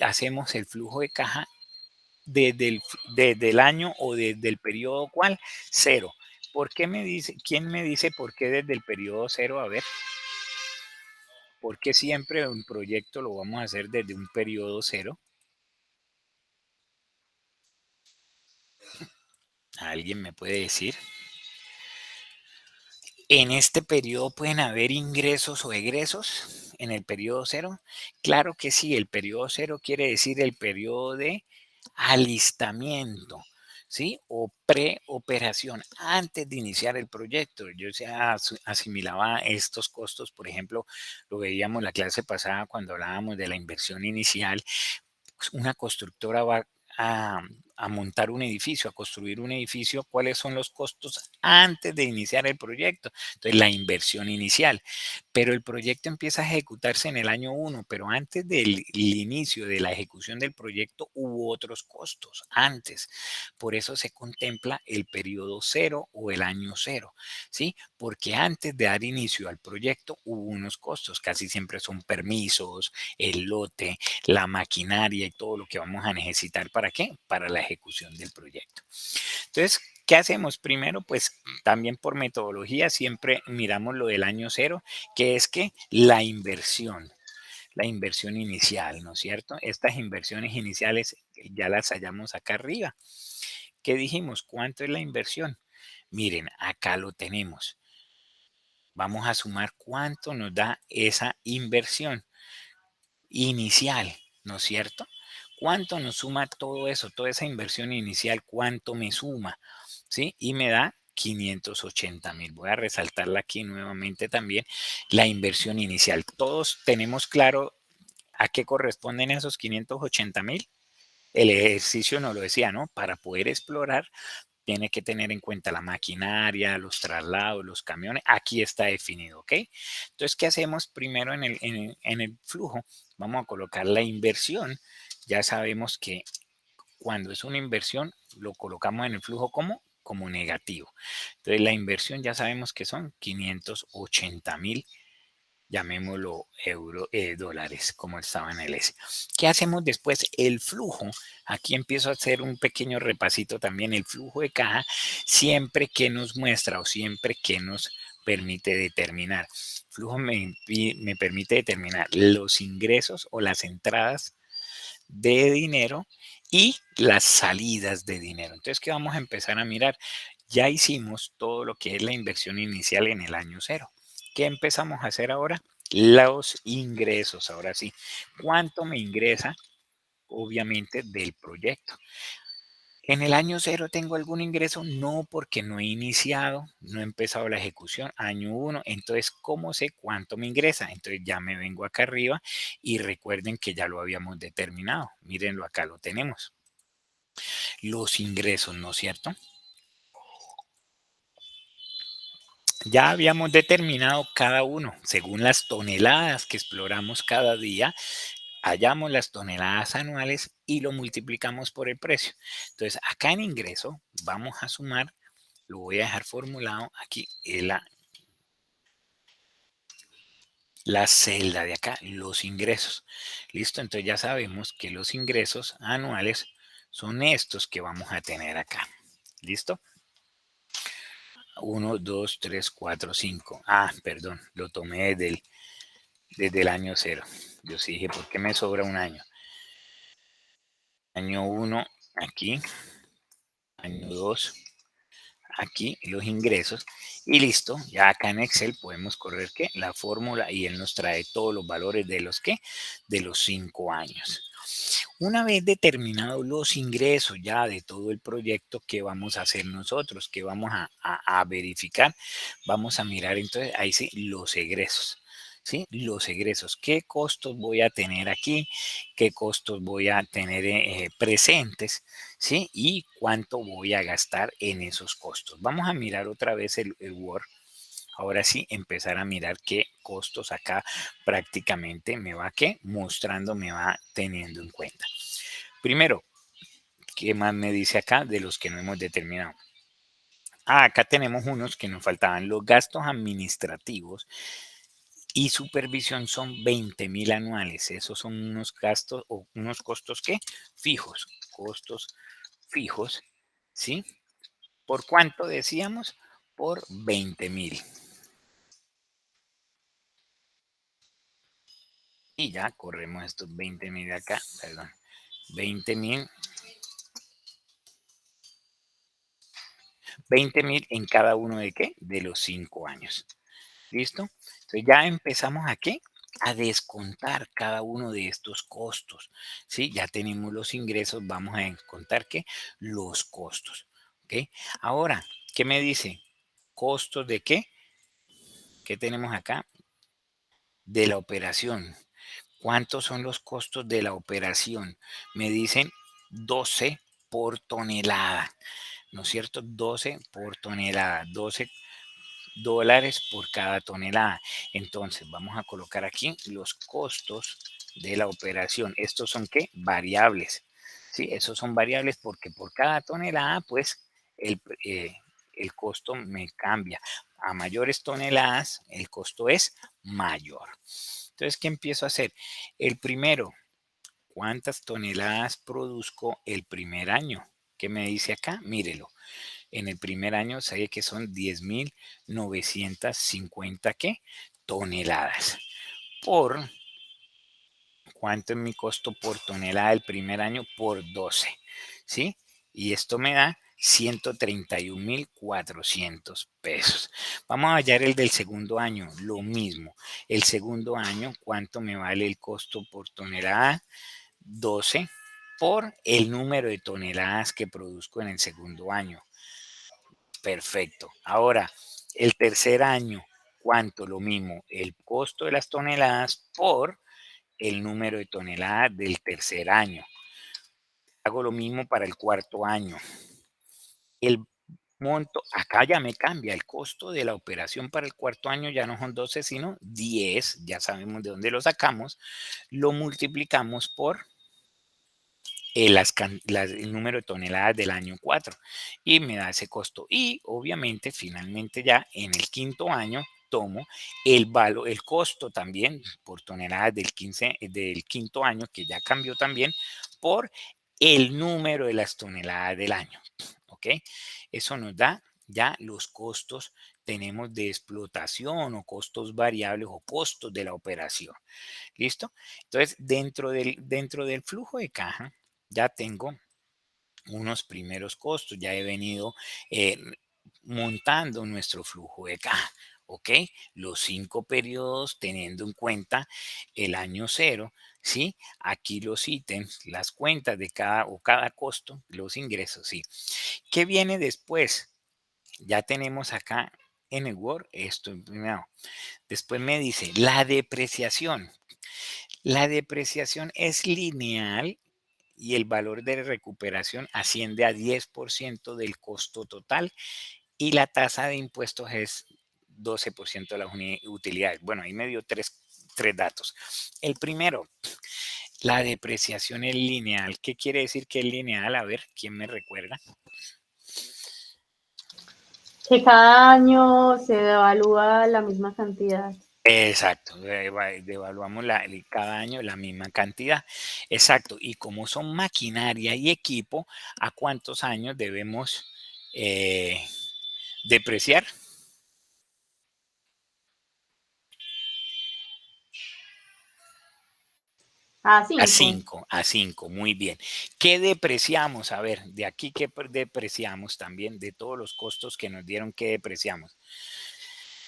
Hacemos el flujo de caja desde el año o desde el periodo ¿cuál? Cero. ¿Por qué me dice, quién me dice por qué desde el periodo cero? A ver, ¿por qué siempre un proyecto lo vamos a hacer desde un periodo cero? ¿Alguien me puede decir? En este periodo pueden haber ingresos o egresos en el periodo cero. Claro que sí, el periodo cero quiere decir el periodo de alistamiento, ¿sí? O preoperación, antes de iniciar el proyecto. Yo ya asimilaba estos costos, por ejemplo, lo veíamos la clase pasada cuando hablábamos de la inversión inicial. Una constructora va a a montar un edificio, a construir un edificio, ¿cuáles son los costos antes de iniciar el proyecto? Entonces, la inversión inicial. Pero el proyecto empieza a ejecutarse en el año 1, pero antes del inicio de la ejecución del proyecto hubo otros costos antes. Por eso se contempla el periodo cero o el año cero, ¿sí? Porque antes de dar inicio al proyecto hubo unos costos, casi siempre son permisos, el lote, la maquinaria y todo lo que vamos a necesitar. ¿Para qué? Para la ejecución del proyecto. Entonces, ¿qué hacemos? Primero, pues también por metodología siempre miramos lo del año cero, que es que la inversión inicial, ¿no es cierto? Estas inversiones iniciales ya las hallamos acá arriba. ¿Qué dijimos? ¿Cuánto es la inversión? Miren, acá lo tenemos. Vamos a sumar cuánto nos da esa inversión inicial, ¿no es cierto? ¿Cuánto nos suma todo eso, toda esa inversión inicial? ¿Cuánto me suma? ¿Sí? Y me da 580,000. Voy a resaltarla aquí nuevamente también, la inversión inicial. Todos tenemos claro a qué corresponden esos 580,000. El ejercicio nos lo decía, ¿no? Para poder explorar, tiene que tener en cuenta la maquinaria, los traslados, los camiones. Aquí está definido, ¿ok? Entonces, ¿qué hacemos primero en el flujo? Vamos a colocar la inversión. Ya sabemos que cuando es una inversión, lo colocamos en el flujo como negativo. Entonces, la inversión ya sabemos que son 580,000, llamémoslo dólares, como estaba en el S. ¿Qué hacemos después? El flujo, aquí empiezo a hacer un pequeño repasito también, el flujo de caja, siempre que nos muestra o siempre que nos permite determinar. Flujo me permite determinar los ingresos o las entradas de dinero y las salidas de dinero. Entonces, ¿qué vamos a empezar a mirar? Ya hicimos todo lo que es la inversión inicial en el año cero. ¿Qué empezamos a hacer ahora? Los ingresos. Ahora sí, ¿cuánto me ingresa? Obviamente del proyecto. ¿En el año cero tengo algún ingreso? No, porque no he iniciado, no he empezado la ejecución. Año uno, entonces, ¿cómo sé cuánto me ingresa? Entonces ya me vengo acá arriba y recuerden que ya lo habíamos determinado. Mírenlo, acá lo tenemos. Los ingresos, ¿no es cierto? Ya habíamos determinado cada uno, según las toneladas que exploramos cada día, hallamos las toneladas anuales y lo multiplicamos por el precio. Entonces, acá en ingreso vamos a sumar, lo voy a dejar formulado aquí en la celda de acá, los ingresos. ¿Listo? Entonces ya sabemos que los ingresos anuales son estos que vamos a tener acá. ¿Listo? 1, 2, 3, 4, 5. Ah, perdón, lo tomé desde el año cero. Yo sí dije, ¿por qué me sobra un año? Año 1 aquí, año 2 aquí, los ingresos, y listo. Ya acá en Excel podemos correr ¿qué? La fórmula y él nos trae todos los valores de los ¿qué? De los 5 años. Una vez determinados los ingresos ya de todo el proyecto, ¿qué vamos a hacer nosotros? ¿Qué vamos a verificar? Vamos a mirar entonces, ahí sí, los egresos. ¿Sí? Los egresos. ¿Qué costos voy a tener aquí? ¿Qué costos voy a tener presentes? ¿Sí? Y cuánto voy a gastar en esos costos. Vamos a mirar otra vez el Word. Ahora sí, empezar a mirar qué costos acá prácticamente me va ¿qué? Mostrando, me va teniendo en cuenta. Primero, ¿qué más me dice acá de los que no hemos determinado? Ah, acá tenemos unos que nos faltaban. Los gastos administrativos y supervisión son 20,000 anuales. Esos son unos gastos o unos costos ¿qué? Fijos. Costos fijos, ¿sí? ¿Por cuánto decíamos? Por 20,000. Y ya corremos estos 20,000 acá, perdón. 20,000 en cada uno de qué? De los 5 años. ¿Listo? Entonces ya empezamos a qué? A descontar cada uno de estos costos. ¿Sí? Ya tenemos los ingresos, vamos a descontar qué? Los costos. ¿Ok? Ahora, ¿qué me dice? ¿Costos de qué? ¿Qué tenemos acá? De la operación. ¿Cuántos son los costos de la operación? Me dicen 12 por tonelada, ¿no es cierto? 12 por tonelada, $12 por cada tonelada. Entonces, vamos a colocar aquí los costos de la operación. ¿Estos son qué? Variables. Sí, esos son variables porque por cada tonelada, pues, el costo me cambia. A mayores toneladas, el costo es mayor. Entonces, ¿qué empiezo a hacer? El primero, ¿cuántas toneladas produzco el primer año? ¿Qué me dice acá? Mírelo. En el primer año sabe que son 10.950 ¿qué? Toneladas. Por, ¿cuánto es mi costo por tonelada el primer año? Por 12, ¿sí? Y esto me da 131.400 pesos. Vamos a hallar el del segundo año, lo mismo. El segundo año, ¿cuánto me vale el costo por tonelada? 12 por el número de toneladas que produzco en el segundo año. Perfecto. Ahora, el tercer año, ¿cuánto? Lo mismo, el costo de las toneladas por el número de toneladas del tercer año. Hago lo mismo para el cuarto año. El monto, acá ya me cambia, el costo de la operación para el cuarto año ya no son 12, sino 10, ya sabemos de dónde lo sacamos, lo multiplicamos por el número de toneladas del año 4 y me da ese costo. Y obviamente, finalmente ya en el quinto año tomo el costo también por toneladas del quinto año, que ya cambió también, por el número de las toneladas del año. ¿Ok? Eso nos da ya los costos, tenemos de explotación o costos variables o costos de la operación. ¿Listo? Entonces, dentro del flujo de caja, ya tengo unos primeros costos, ya he venido eh, montando nuestro flujo de caja, ¿ok? Los 5 periodos teniendo en cuenta el año cero, ¿sí? Aquí los ítems, las cuentas de cada costo, los ingresos, ¿sí? ¿Qué viene después? Ya tenemos acá en el Word esto primero. Después me dice la depreciación. La depreciación es lineal y el valor de recuperación asciende a 10% del costo total y la tasa de impuestos es 12% de las utilidades. Bueno, ahí me dio tres datos. El primero, la depreciación es lineal. ¿Qué quiere decir que es lineal? A ver, ¿quién me recuerda? Que cada año se devalúa la misma cantidad. Exacto, devaluamos cada año la misma cantidad. Exacto, y como son maquinaria y equipo, ¿a cuántos años debemos depreciar? A A 5. 5, a 5, muy bien. ¿Qué depreciamos? A ver, de aquí, ¿qué depreciamos también? De todos los costos que nos dieron, ¿qué depreciamos?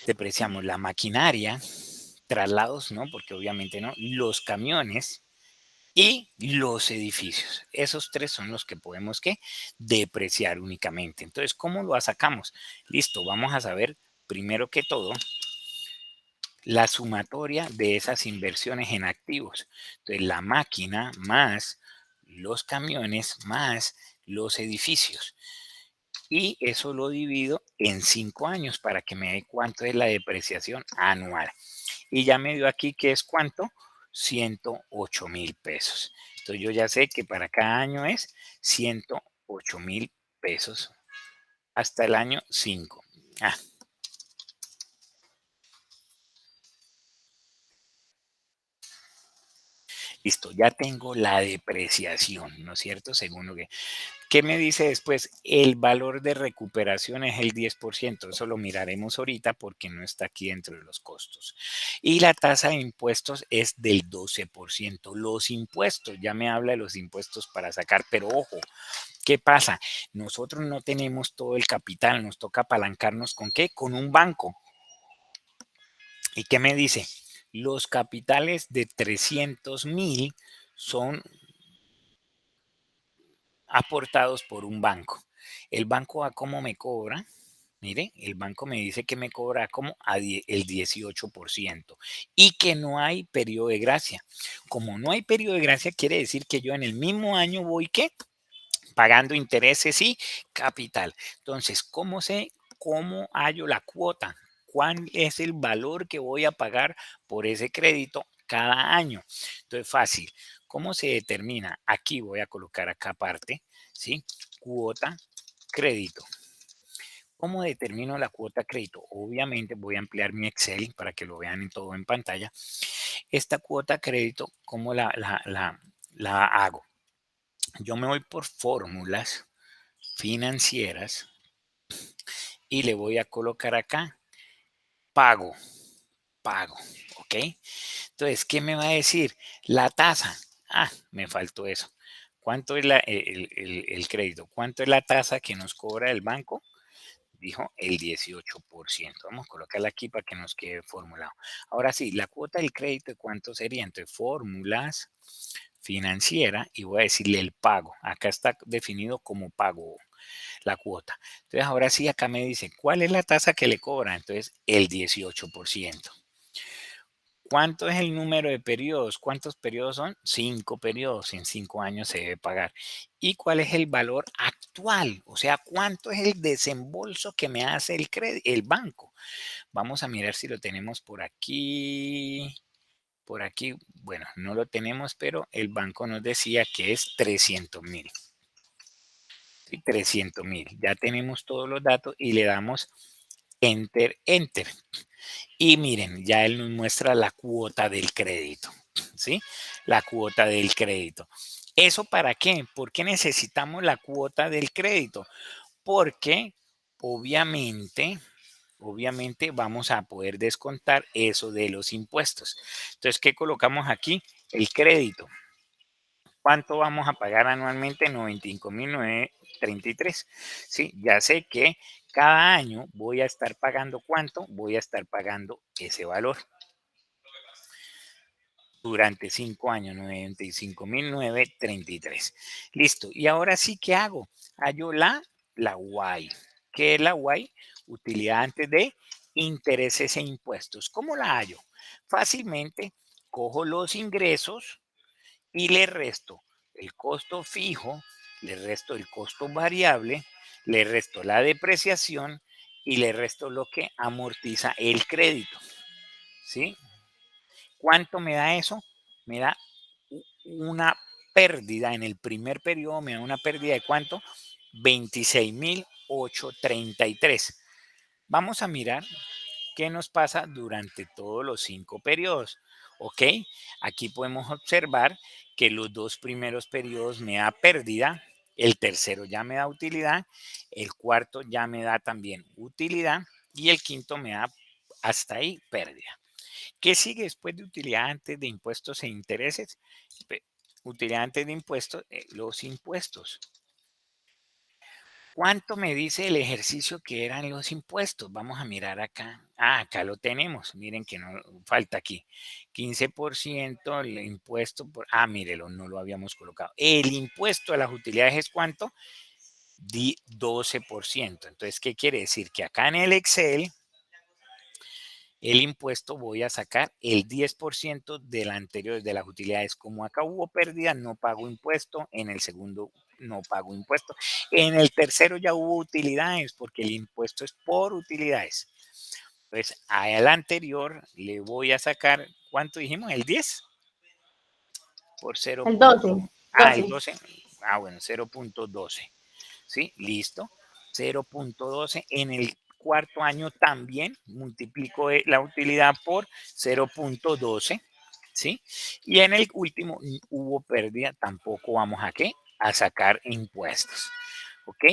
Depreciamos la maquinaria, traslados, ¿no? Porque obviamente no, los camiones y los edificios. Esos tres son los que podemos, ¿qué? Depreciar únicamente. Entonces, ¿cómo lo sacamos? Listo, vamos a saber, primero que todo, la sumatoria de esas inversiones en activos. Entonces, la máquina más los camiones más los edificios. Y eso lo divido en 5 años para que me dé cuánto es la depreciación anual. Y ya me dio aquí que es cuánto, 108.000 pesos. Entonces yo ya sé que para cada año es 108.000 pesos hasta el año 5. Ah, listo, ya tengo la depreciación, ¿no es cierto? Según lo que... ¿Qué me dice después? El valor de recuperación es el 10%. Eso lo miraremos ahorita porque no está aquí dentro de los costos. Y la tasa de impuestos es del 12%. Los impuestos, ya me habla de los impuestos para sacar, pero ojo, ¿qué pasa? Nosotros no tenemos todo el capital, nos toca apalancarnos ¿con qué? Con un banco. ¿Y qué me dice? Los capitales de 300.000 son aportados por un banco. El banco a cómo me cobra, mire, el banco me dice que me cobra como el 18% y que no hay periodo de gracia. Como no hay periodo de gracia, quiere decir que yo en el mismo año voy, ¿qué? pagando intereses y capital. Entonces, cómo hallo la cuota? ¿Cuál es el valor que voy a pagar por ese crédito cada año? Entonces, fácil. ¿Cómo se determina? Aquí voy a colocar acá aparte, ¿sí? Cuota crédito. ¿Cómo determino la cuota crédito? Obviamente voy a ampliar mi Excel para que lo vean en todo en pantalla. Esta cuota crédito, ¿cómo la hago? Yo me voy por fórmulas financieras y le voy a colocar acá pago, ¿ok? Entonces, ¿qué me va a decir? La tasa. Ah, me faltó eso. ¿Cuánto es el crédito? ¿Cuánto es la tasa que nos cobra el banco? Dijo el 18%. Vamos a colocarla aquí para que nos quede formulado. Ahora sí, la cuota del crédito, ¿cuánto sería? Entonces, fórmulas financiera y voy a decirle el pago. Acá está definido como pago la cuota. Entonces, ahora sí, acá me dice, ¿cuál es la tasa que le cobra? Entonces, el 18%. ¿Cuánto es el número de periodos? ¿Cuántos periodos son? 5 periodos. En 5 años se debe pagar. ¿Y cuál es el valor actual? O sea, ¿cuánto es el desembolso que me hace el banco? Vamos a mirar si lo tenemos por aquí. Por aquí, bueno, no lo tenemos, pero el banco nos decía que es 300,000. ¿Sí? 300,000. Ya tenemos todos los datos y le damos Enter, Enter. Y miren, ya él nos muestra la cuota del crédito, ¿sí? La cuota del crédito. ¿Eso para qué? ¿Por qué necesitamos la cuota del crédito? Porque obviamente vamos a poder descontar eso de los impuestos. Entonces, ¿qué colocamos aquí? El crédito. ¿Cuánto vamos a pagar anualmente? 95,933. Sí, ya sé que cada año voy a estar pagando ¿cuánto? Voy a estar pagando ese valor. Durante 5 años, 95,933. Listo. Y ahora sí, ¿qué hago? Hallo la Y. ¿Qué es la Y? Utilidad antes de intereses e impuestos. ¿Cómo la hallo? Fácilmente cojo los ingresos y le resto el costo fijo, le resto el costo variable, le resto la depreciación y le resto lo que amortiza el crédito. ¿Sí? ¿Cuánto me da eso? Me da una pérdida en el primer periodo, me da una pérdida de ¿cuánto? 26,833. Vamos a mirar qué nos pasa durante todos los 5 periodos. ¿Ok? Aquí podemos observar que los 2 primeros periodos me da pérdida, el tercero ya me da utilidad, el cuarto ya me da también utilidad y el quinto me da hasta ahí pérdida. ¿Qué sigue después de utilidad antes de impuestos e intereses? Utilidad antes de impuestos, los impuestos. ¿Cuánto me dice el ejercicio que eran los impuestos? Vamos a mirar acá. Ah, acá lo tenemos. Miren que no falta aquí. 15% el impuesto por... Ah, mírelo, no lo habíamos colocado. El impuesto a las utilidades es ¿cuánto? 12%. Entonces, ¿qué quiere decir? Que acá en el Excel el impuesto voy a sacar el 10% del anterior de las utilidades. Como acá hubo pérdida, no pago impuesto. En el segundo no pago impuesto. En el tercero ya hubo utilidades porque el impuesto es por utilidades. Entonces, al anterior le voy a sacar, ¿cuánto dijimos? ¿El 10? Por 0. El 12. Ah, el 12. 12. Ah, bueno, 0.12. ¿Sí? Listo. 0.12. En el cuarto año también multiplico la utilidad por 0.12. ¿Sí? Y en el último hubo pérdida, tampoco vamos a qué? A sacar impuestos. ¿Ok?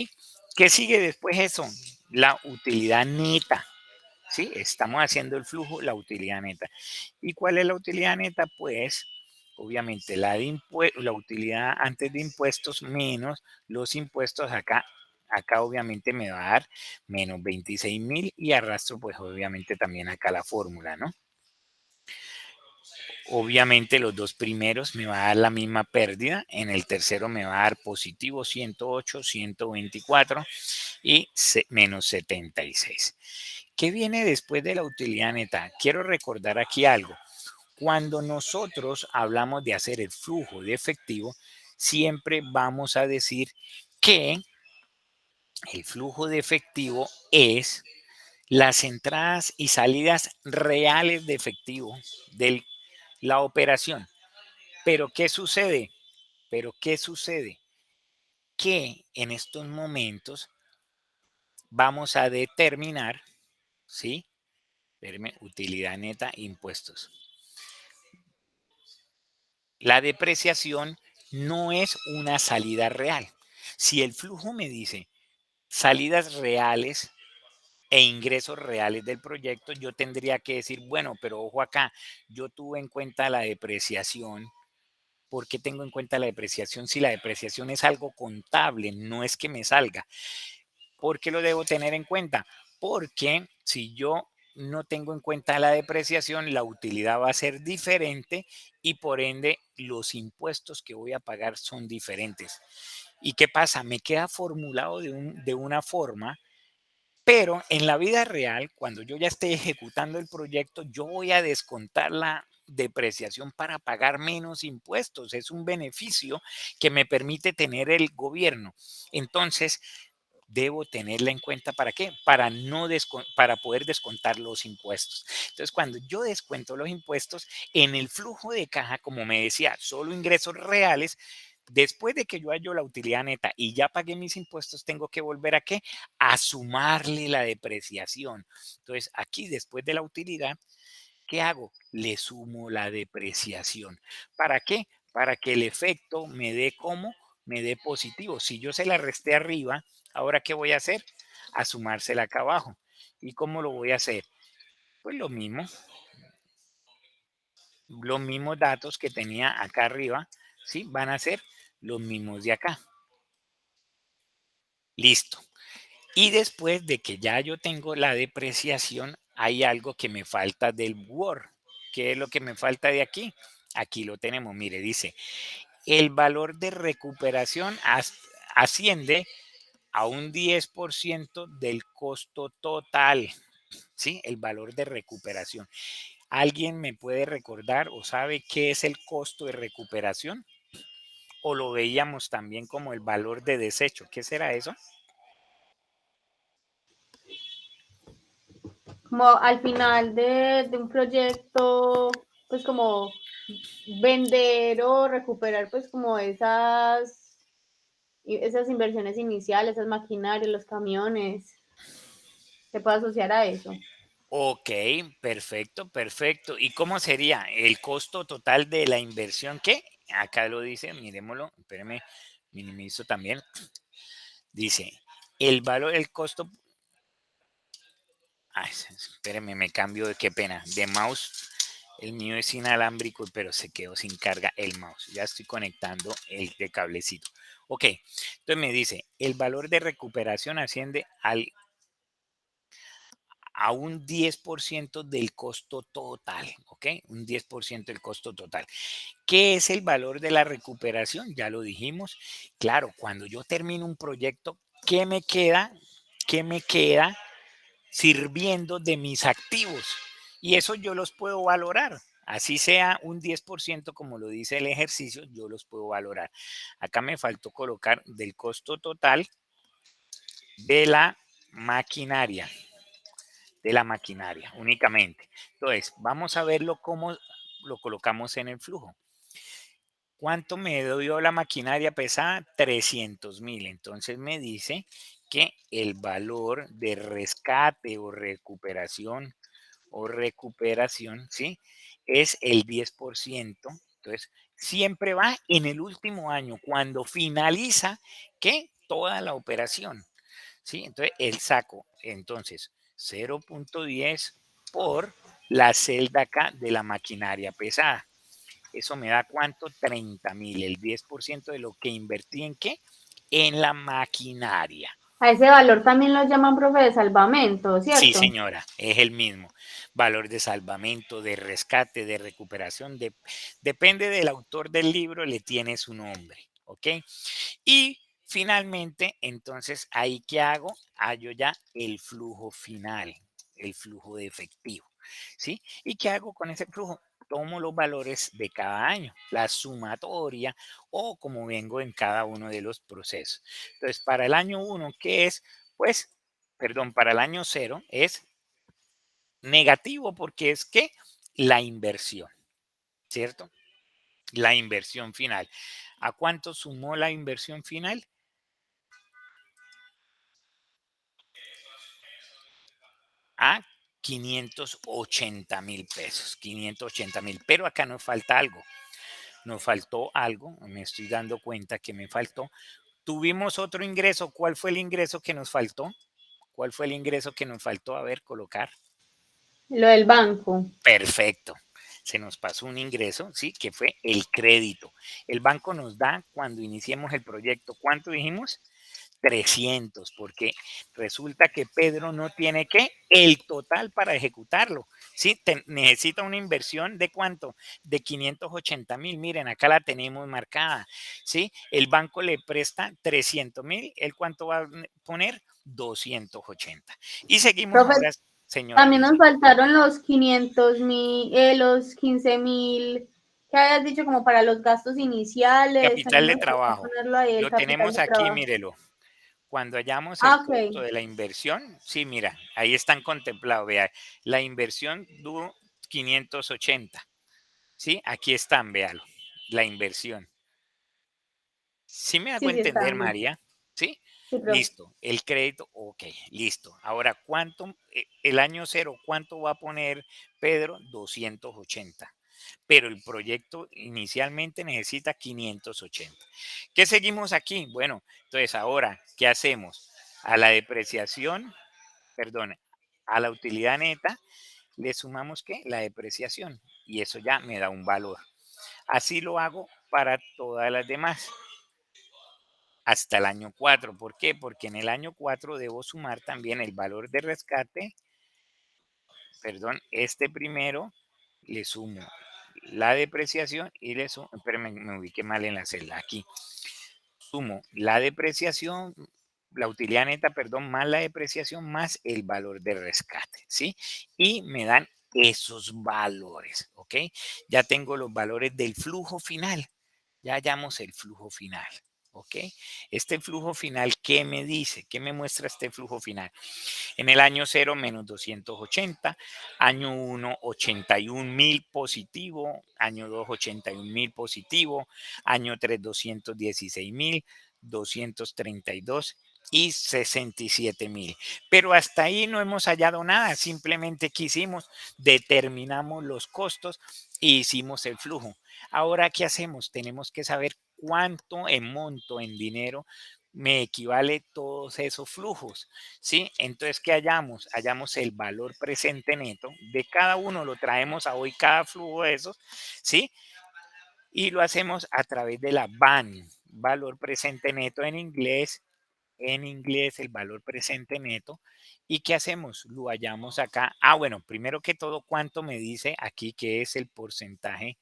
¿Qué sigue después de eso? La utilidad neta. ¿Sí? Estamos haciendo el flujo, la utilidad neta. ¿Y cuál es la utilidad neta? Pues obviamente la utilidad antes de impuestos menos los impuestos acá. Acá obviamente me va a dar menos 26,000 y arrastro pues obviamente también acá la fórmula, ¿no? Obviamente los dos primeros me va a dar la misma pérdida, en el tercero me va a dar positivo 108, 124 y menos 76. ¿Qué viene después de la utilidad neta? Quiero recordar aquí algo. Cuando nosotros hablamos de hacer el flujo de efectivo, siempre vamos a decir que el flujo de efectivo es las entradas y salidas reales de efectivo de la operación. Pero ¿qué sucede? Que en estos momentos vamos a determinar, ¿sí? Espérame, utilidad neta, impuestos. La depreciación no es una salida real. Si el flujo me dice salidas reales e ingresos reales del proyecto, yo tendría que decir, bueno, pero ojo acá, yo tuve en cuenta la depreciación. ¿Por qué tengo en cuenta la depreciación? Si la depreciación es algo contable, no es que me salga. ¿Por qué lo debo tener en cuenta? Porque si yo no tengo en cuenta la depreciación, la utilidad va a ser diferente y por ende los impuestos que voy a pagar son diferentes. ¿Y qué pasa? Me queda formulado de una forma, pero en la vida real, cuando yo ya esté ejecutando el proyecto, yo voy a descontar la depreciación para pagar menos impuestos. Es un beneficio que me permite tener el gobierno. Entonces, debo tenerla en cuenta para qué? Para poder descontar los impuestos. Entonces, cuando yo descuento los impuestos en el flujo de caja, como me decía, solo ingresos reales, después de que yo hallo la utilidad neta y ya pagué mis impuestos, tengo que volver a qué? A sumarle la depreciación. Entonces, aquí después de la utilidad, ¿qué hago? Le sumo la depreciación. ¿Para qué? Para que el efecto me dé como, me dé positivo. Si yo se la resté arriba, ¿ahora qué voy a hacer? A sumársela acá abajo. ¿Y cómo lo voy a hacer? Pues lo mismo, los mismos datos que tenía acá arriba, ¿sí? Van a ser los mismos de acá. Listo. Y después de que ya yo tengo la depreciación, hay algo que me falta del Word. ¿Qué es lo que me falta de aquí? Aquí lo tenemos, mire, dice, el valor de recuperación asciende a un 10% del costo total, ¿sí? El valor de recuperación. ¿Alguien me puede recordar o sabe qué es el costo de recuperación? ¿O lo veíamos también como el valor de desecho? ¿Qué será eso? Como al final de un proyecto, pues como vender o recuperar pues como esas inversiones iniciales, esas maquinarias, los camiones, se puede asociar a eso. Ok, perfecto, perfecto. ¿Y cómo sería el costo total de la inversión? ¿Qué? Acá lo dice, miremoslo, espérame, minimizo también. Dice, el valor, el costo. Ay, espérame, me cambio de qué pena. De mouse, el mío es inalámbrico, pero se quedó sin carga el mouse. Ya estoy conectando el de cablecito. Ok, entonces me dice, el valor de recuperación asciende a un 10% del costo total, ¿ok? Un 10% del costo total. ¿Qué es el valor de la recuperación? Ya lo dijimos. Claro, cuando yo termino un proyecto, ¿qué me queda? ¿Qué me queda sirviendo de mis activos? Y eso yo los puedo valorar. Así sea un 10% como lo dice el ejercicio, yo los puedo valorar. Acá me faltó colocar del costo total de la maquinaria. De la maquinaria únicamente. Entonces, vamos a verlo cómo lo colocamos en el flujo. ¿Cuánto me dio la maquinaria pesada? 300,000. Entonces me dice que el valor de rescate o recuperación, ¿sí? Es el 10%. Entonces, siempre va en el último año, cuando finaliza, ¿qué? Toda la operación. ¿Sí? Entonces, el saco, entonces, 0.10 por la celda acá de la maquinaria pesada. Eso me da ¿cuánto? 30,000, el 10% de lo que invertí en qué? En la maquinaria. A ese valor también lo llaman profe de salvamento, Sí, ¿cierto? señora, es el mismo. Valor de salvamento, de rescate, de recuperación, depende del autor del libro, le tiene su nombre, ¿ok? Y finalmente, entonces, ¿ahí qué hago? Hallo ya el flujo final, el flujo de efectivo, ¿sí? ¿Y qué hago con ese flujo? tomo los valores de cada año, la sumatoria o como vengo en cada uno de los procesos. Entonces, para el año 1, ¿qué es? Pues, perdón, para el año 0 es negativo porque es que la inversión, ¿cierto? La inversión final. ¿A cuánto sumó la inversión final? A 580,000 pesos, 580,000. Pero acá nos falta algo. Nos faltó algo, me estoy dando cuenta que me faltó. Tuvimos otro ingreso. ¿Cuál fue el ingreso que nos faltó? ¿Cuál fue el ingreso que nos faltó? A ver, colocar. Lo del banco. Perfecto. Se nos pasó un ingreso, ¿sí? Que fue el crédito. El banco nos da cuando iniciemos el proyecto. ¿Cuánto dijimos? 300, porque resulta que Pedro no tiene que el total para ejecutarlo. ¿Sí? Necesita una inversión de cuánto? De 580,000. Miren, acá la tenemos marcada. ¿Sí? El banco le presta 300,000. ¿El cuánto va a poner? 280. Y seguimos Profe, ahora, señora también Liz. nos faltaron los 500,000, los 15,000 que habías dicho como para los gastos iniciales. Capital También de nos falta trabajo. ponerlo ahí, el Lo capital tenemos de aquí, trabajo. mírelo. Cuando hallamos el Ah, costo ok. de la inversión, sí, mira, ahí están contemplados, vea, la inversión tuvo 580, ¿sí? Aquí están, véalo, la inversión. ¿Sí me hago Sí, sí, está entender, bien. María? ¿Sí? Sí, profe. Listo, el crédito, ok, listo. Ahora, ¿cuánto, el año 0, cuánto va a poner Pedro? 280. Pero el proyecto inicialmente necesita 580. ¿Qué seguimos aquí? Bueno, entonces ahora, ¿qué hacemos? A la depreciación, perdón, a la utilidad neta, le sumamos ¿qué? La depreciación. Y eso ya me da un valor. Así lo hago para todas las demás. Hasta el año 4. ¿Por qué? Porque en el año 4 debo sumar también el valor de rescate, perdón, este primero, le sumo la depreciación y le sumo, espérame, me ubiqué mal en la celda, aquí, sumo la depreciación, la utilidad neta, perdón, más la depreciación, más el valor de rescate, ¿sí? Y me dan esos valores, ¿ok? Ya tengo los valores del flujo final, ya hallamos el flujo final, ¿ok? Este flujo final, ¿qué me dice? ¿Qué me muestra este flujo final? En el año 0, menos 280, año 1, 81,000 positivo, año 2, 81,000 positivo, año 3, 216,000, 232 y 67,000. Pero hasta ahí no hemos hallado nada, simplemente quisimos, determinamos los costos e hicimos el flujo. Ahora, ¿qué hacemos? Tenemos que saber cuánto en monto, en dinero, me equivale todos esos flujos. ¿Sí? Entonces, ¿qué hallamos? Hallamos el valor presente neto de cada uno, lo traemos a hoy cada flujo de esos, ¿sí? Y lo hacemos a través de la BAN, valor presente neto en inglés el valor presente neto. ¿Y qué hacemos? Lo hallamos acá. Ah, bueno, primero que todo, ¿cuánto me dice aquí que es el porcentaje?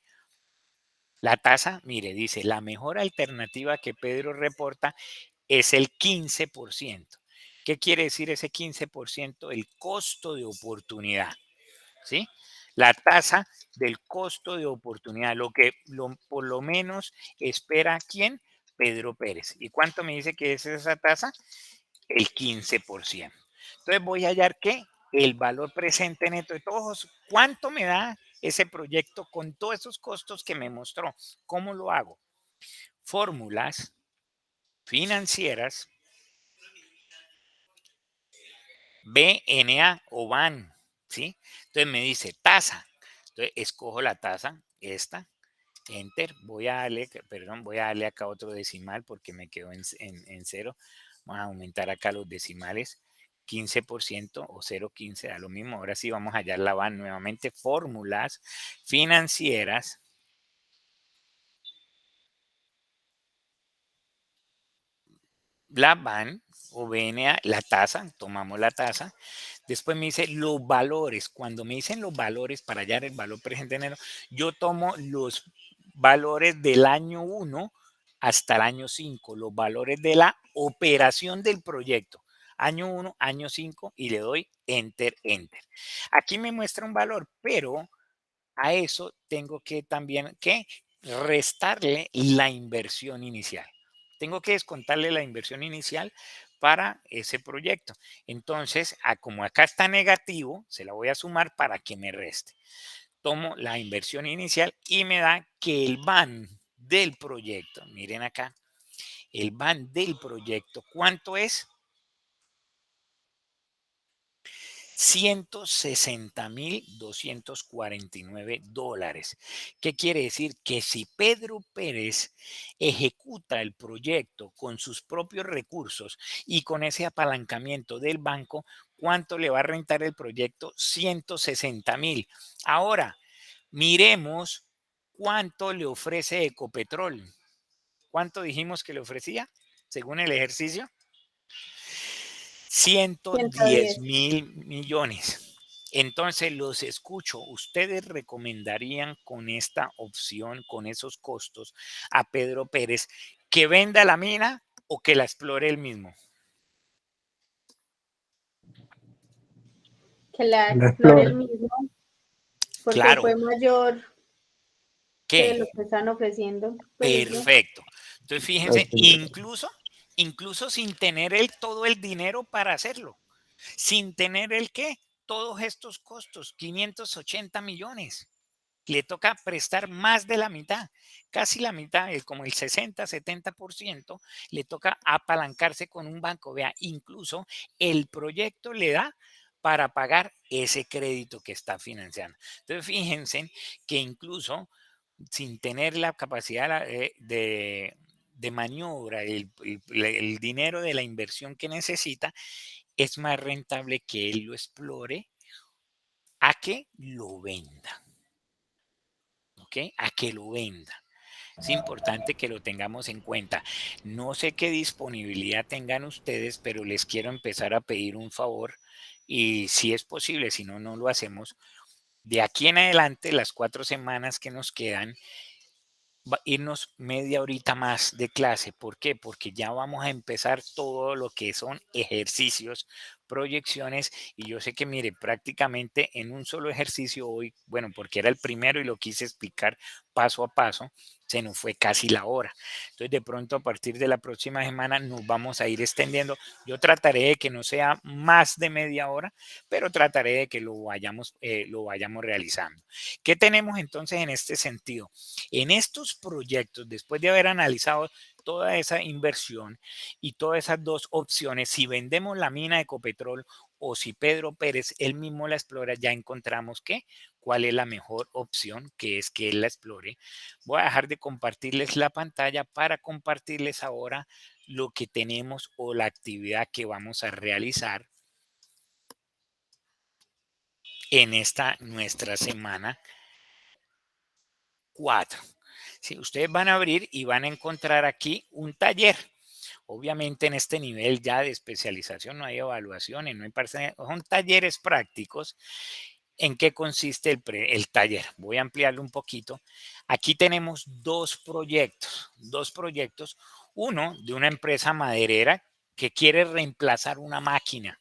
La tasa, mire, dice, la mejor alternativa que Pedro reporta es el 15%. ¿Qué quiere decir ese 15%? El costo de oportunidad, ¿sí? La tasa del costo de oportunidad, lo que por lo menos espera quién, Pedro Pérez. ¿Y cuánto me dice que es esa tasa? El 15%. Entonces voy a hallar que el valor presente neto de todos, ¿cuánto me da ese proyecto con todos esos costos que me mostró? ¿Cómo lo hago? Fórmulas financieras, BNA o BAN, ¿sí? Entonces me dice tasa. Entonces escojo la tasa, esta, enter. Voy a darle acá otro decimal porque me quedó en cero. Vamos a aumentar acá los decimales. 15% o 0,15 da lo mismo. Ahora sí vamos a hallar la BAN nuevamente. Fórmulas financieras. La BAN o BNA, la tasa, tomamos la tasa. Después me dice los valores. Cuando me dicen los valores para hallar el valor presente en enero, yo tomo los valores del año 1 hasta el año 5, los valores de la operación del proyecto. Año 1, año 5 y le doy enter, enter. Aquí me muestra un valor, pero a eso tengo que también que restarle la inversión inicial. Tengo que descontarle la inversión inicial para ese proyecto. Entonces, como acá está negativo, se la voy a sumar para que me reste. Tomo la inversión inicial y me da que el van del proyecto, miren acá, el van del proyecto, ¿cuánto es? $160,249. ¿Qué quiere decir? Que si Pedro Pérez ejecuta el proyecto con sus propios recursos y con ese apalancamiento del banco, ¿cuánto le va a rentar el proyecto? 160,000. Ahora, miremos cuánto le ofrece Ecopetrol. ¿Cuánto dijimos que le ofrecía según el ejercicio? 110 110. mil millones. Entonces los escucho. ¿Ustedes recomendarían con esta opción, con esos costos, a Pedro Pérez que venda la mina o que la explore él mismo? Que la La explore explore. el mismo, porque Claro, fue mayor que lo ¿qué? que están ofreciendo. Pues no. Perfecto. Entonces fíjense, Ok. incluso sin tener él todo el dinero para hacerlo, sin tener el qué, todos estos costos, 580 millones. Le toca prestar más de la mitad, casi la mitad, como el 60-70%, le toca apalancarse con un banco. Vea, incluso el proyecto le da para pagar ese crédito que está financiando. Entonces, fíjense que incluso sin tener la capacidad de maniobra, el dinero de la inversión que necesita, es más rentable que él lo explore a que lo venda. ¿Ok? A que lo venda. Es importante que lo tengamos en cuenta. No sé qué disponibilidad tengan ustedes, pero les quiero empezar a pedir un favor y si es posible, si no, no lo hacemos. De aquí en adelante, las 4 semanas que nos quedan, irnos media horita más de clase. ¿Por qué? Porque ya vamos a empezar todo lo que son ejercicios, proyecciones y yo sé que, mire, prácticamente en un solo ejercicio hoy, bueno, porque era el primero y lo quise explicar paso a paso, se nos fue casi la hora. Entonces, de pronto, a partir de la próxima semana nos vamos a ir extendiendo. Yo trataré de que no sea más de media hora, pero trataré de que lo vayamos realizando. ¿Qué tenemos entonces en este sentido? En estos proyectos, después de haber analizado toda esa inversión y todas esas dos opciones, si vendemos la mina de Ecopetrol o si Pedro Pérez él mismo la explora, ya encontramos cuál es la mejor opción, que es que él la explore. Voy a dejar de compartirles la pantalla para compartirles ahora lo que tenemos o la actividad que vamos a realizar en esta nuestra semana 4. Sí, ustedes van a abrir y van a encontrar aquí un taller. Obviamente en este nivel ya de especialización no hay evaluaciones, no hay son talleres prácticos. ¿En qué consiste el taller? Voy a ampliarlo un poquito. Aquí tenemos dos proyectos. Uno de una empresa maderera que quiere reemplazar una máquina,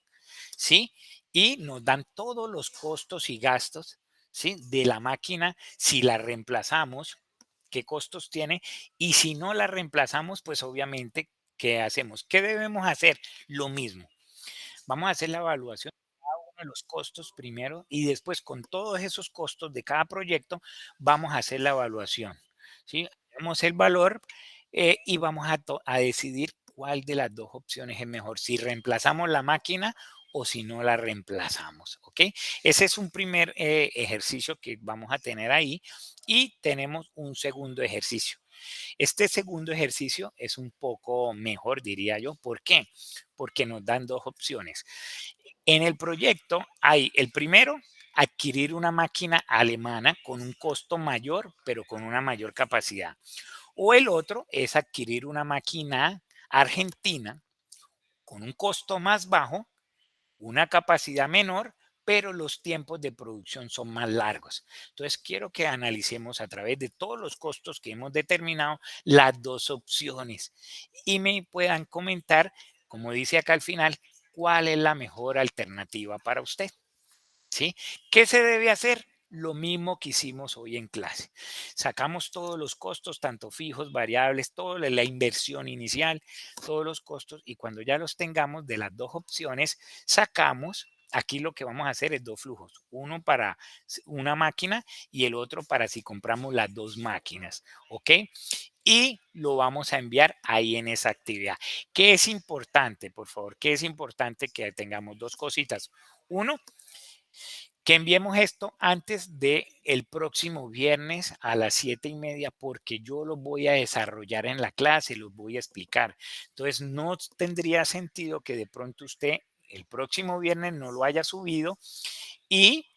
¿sí? Y nos dan todos los costos y gastos, ¿sí? De la máquina si la reemplazamos, qué costos tiene, y si no la reemplazamos, pues obviamente, ¿qué hacemos? ¿Qué debemos hacer? Lo mismo. Vamos a hacer la evaluación de cada uno de los costos primero y después con todos esos costos de cada proyecto vamos a hacer la evaluación, ¿sí? Tenemos el valor y vamos a decidir cuál de las dos opciones es mejor, si reemplazamos la máquina o si no la reemplazamos, ¿ok? Ese es un primer ejercicio que vamos a tener ahí y tenemos un segundo ejercicio. Este segundo ejercicio es un poco mejor, diría yo. ¿Por qué? Porque nos dan dos opciones. En el proyecto hay el primero, adquirir una máquina alemana con un costo mayor, pero con una mayor capacidad. O el otro es adquirir una máquina argentina con un costo más bajo, una capacidad menor, pero los tiempos de producción son más largos. Entonces, quiero que analicemos a través de todos los costos que hemos determinado las dos opciones y me puedan comentar, como dice acá al final, cuál es la mejor alternativa para usted. ¿Sí? ¿Qué se debe hacer? lo mismo que hicimos hoy en clase. Sacamos todos los costos, tanto fijos, variables, toda la inversión inicial, todos los costos, y cuando ya los tengamos de las dos opciones, sacamos, aquí lo que vamos a hacer es dos flujos, uno para una máquina y el otro para si compramos las dos máquinas, ¿ok? Y lo vamos a enviar ahí en esa actividad. ¿Qué es importante, por favor? ¿Qué es importante? Que tengamos dos cositas. Uno, que enviemos esto antes de el próximo viernes a las 7:30, porque yo lo voy a desarrollar en la clase, los voy a explicar. Entonces, no tendría sentido que de pronto usted el próximo viernes no lo haya subido y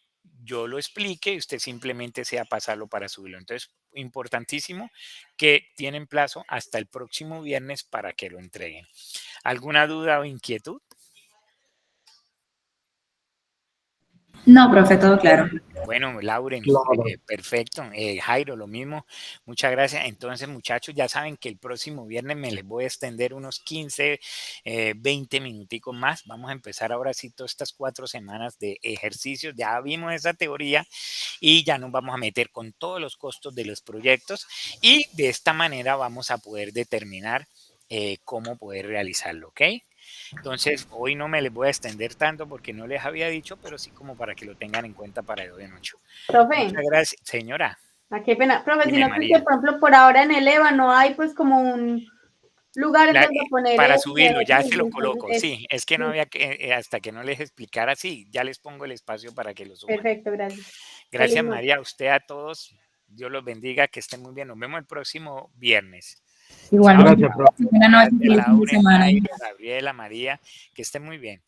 yo lo explique y usted simplemente sea pasarlo para subirlo. Entonces, importantísimo que tienen plazo hasta el próximo viernes para que lo entreguen. ¿Alguna duda o inquietud? No, profe, todo claro. Bueno, Lauren, Claro. perfecto. Jairo, lo mismo. Muchas gracias. Entonces, muchachos, ya saben que el próximo viernes me les voy a extender unos 15, 20 minuticos más. Vamos a empezar ahora sí todas estas 4 semanas de ejercicios. Ya vimos esa teoría y ya nos vamos a meter con todos los costos de los proyectos y de esta manera vamos a poder determinar cómo poder realizarlo, ¿ok? Entonces, hoy no me les voy a extender tanto porque no les había dicho, pero sí como para que lo tengan en cuenta para hoy de noche. Profe, Muchas gracias, señora. qué pena. Profe, Dime, sino que, María. por ejemplo, por ahora en el EVA no hay pues como un lugar en donde poner Para eso, subirlo, ya sí, se lo entonces, coloco. Sí, es que no sí. había que, hasta que no les explicara, sí, ya les pongo el espacio para que lo suban. Perfecto, gracias. Gracias, Feliz noche. María, a usted, a todos. Dios los bendiga, que estén muy bien. Nos vemos el próximo viernes. Igualmente. Gracias, profe. Buenas noches, Gracias, feliz fin de Lauren, semana. Jairo, Gabriela, María, que estén muy bien.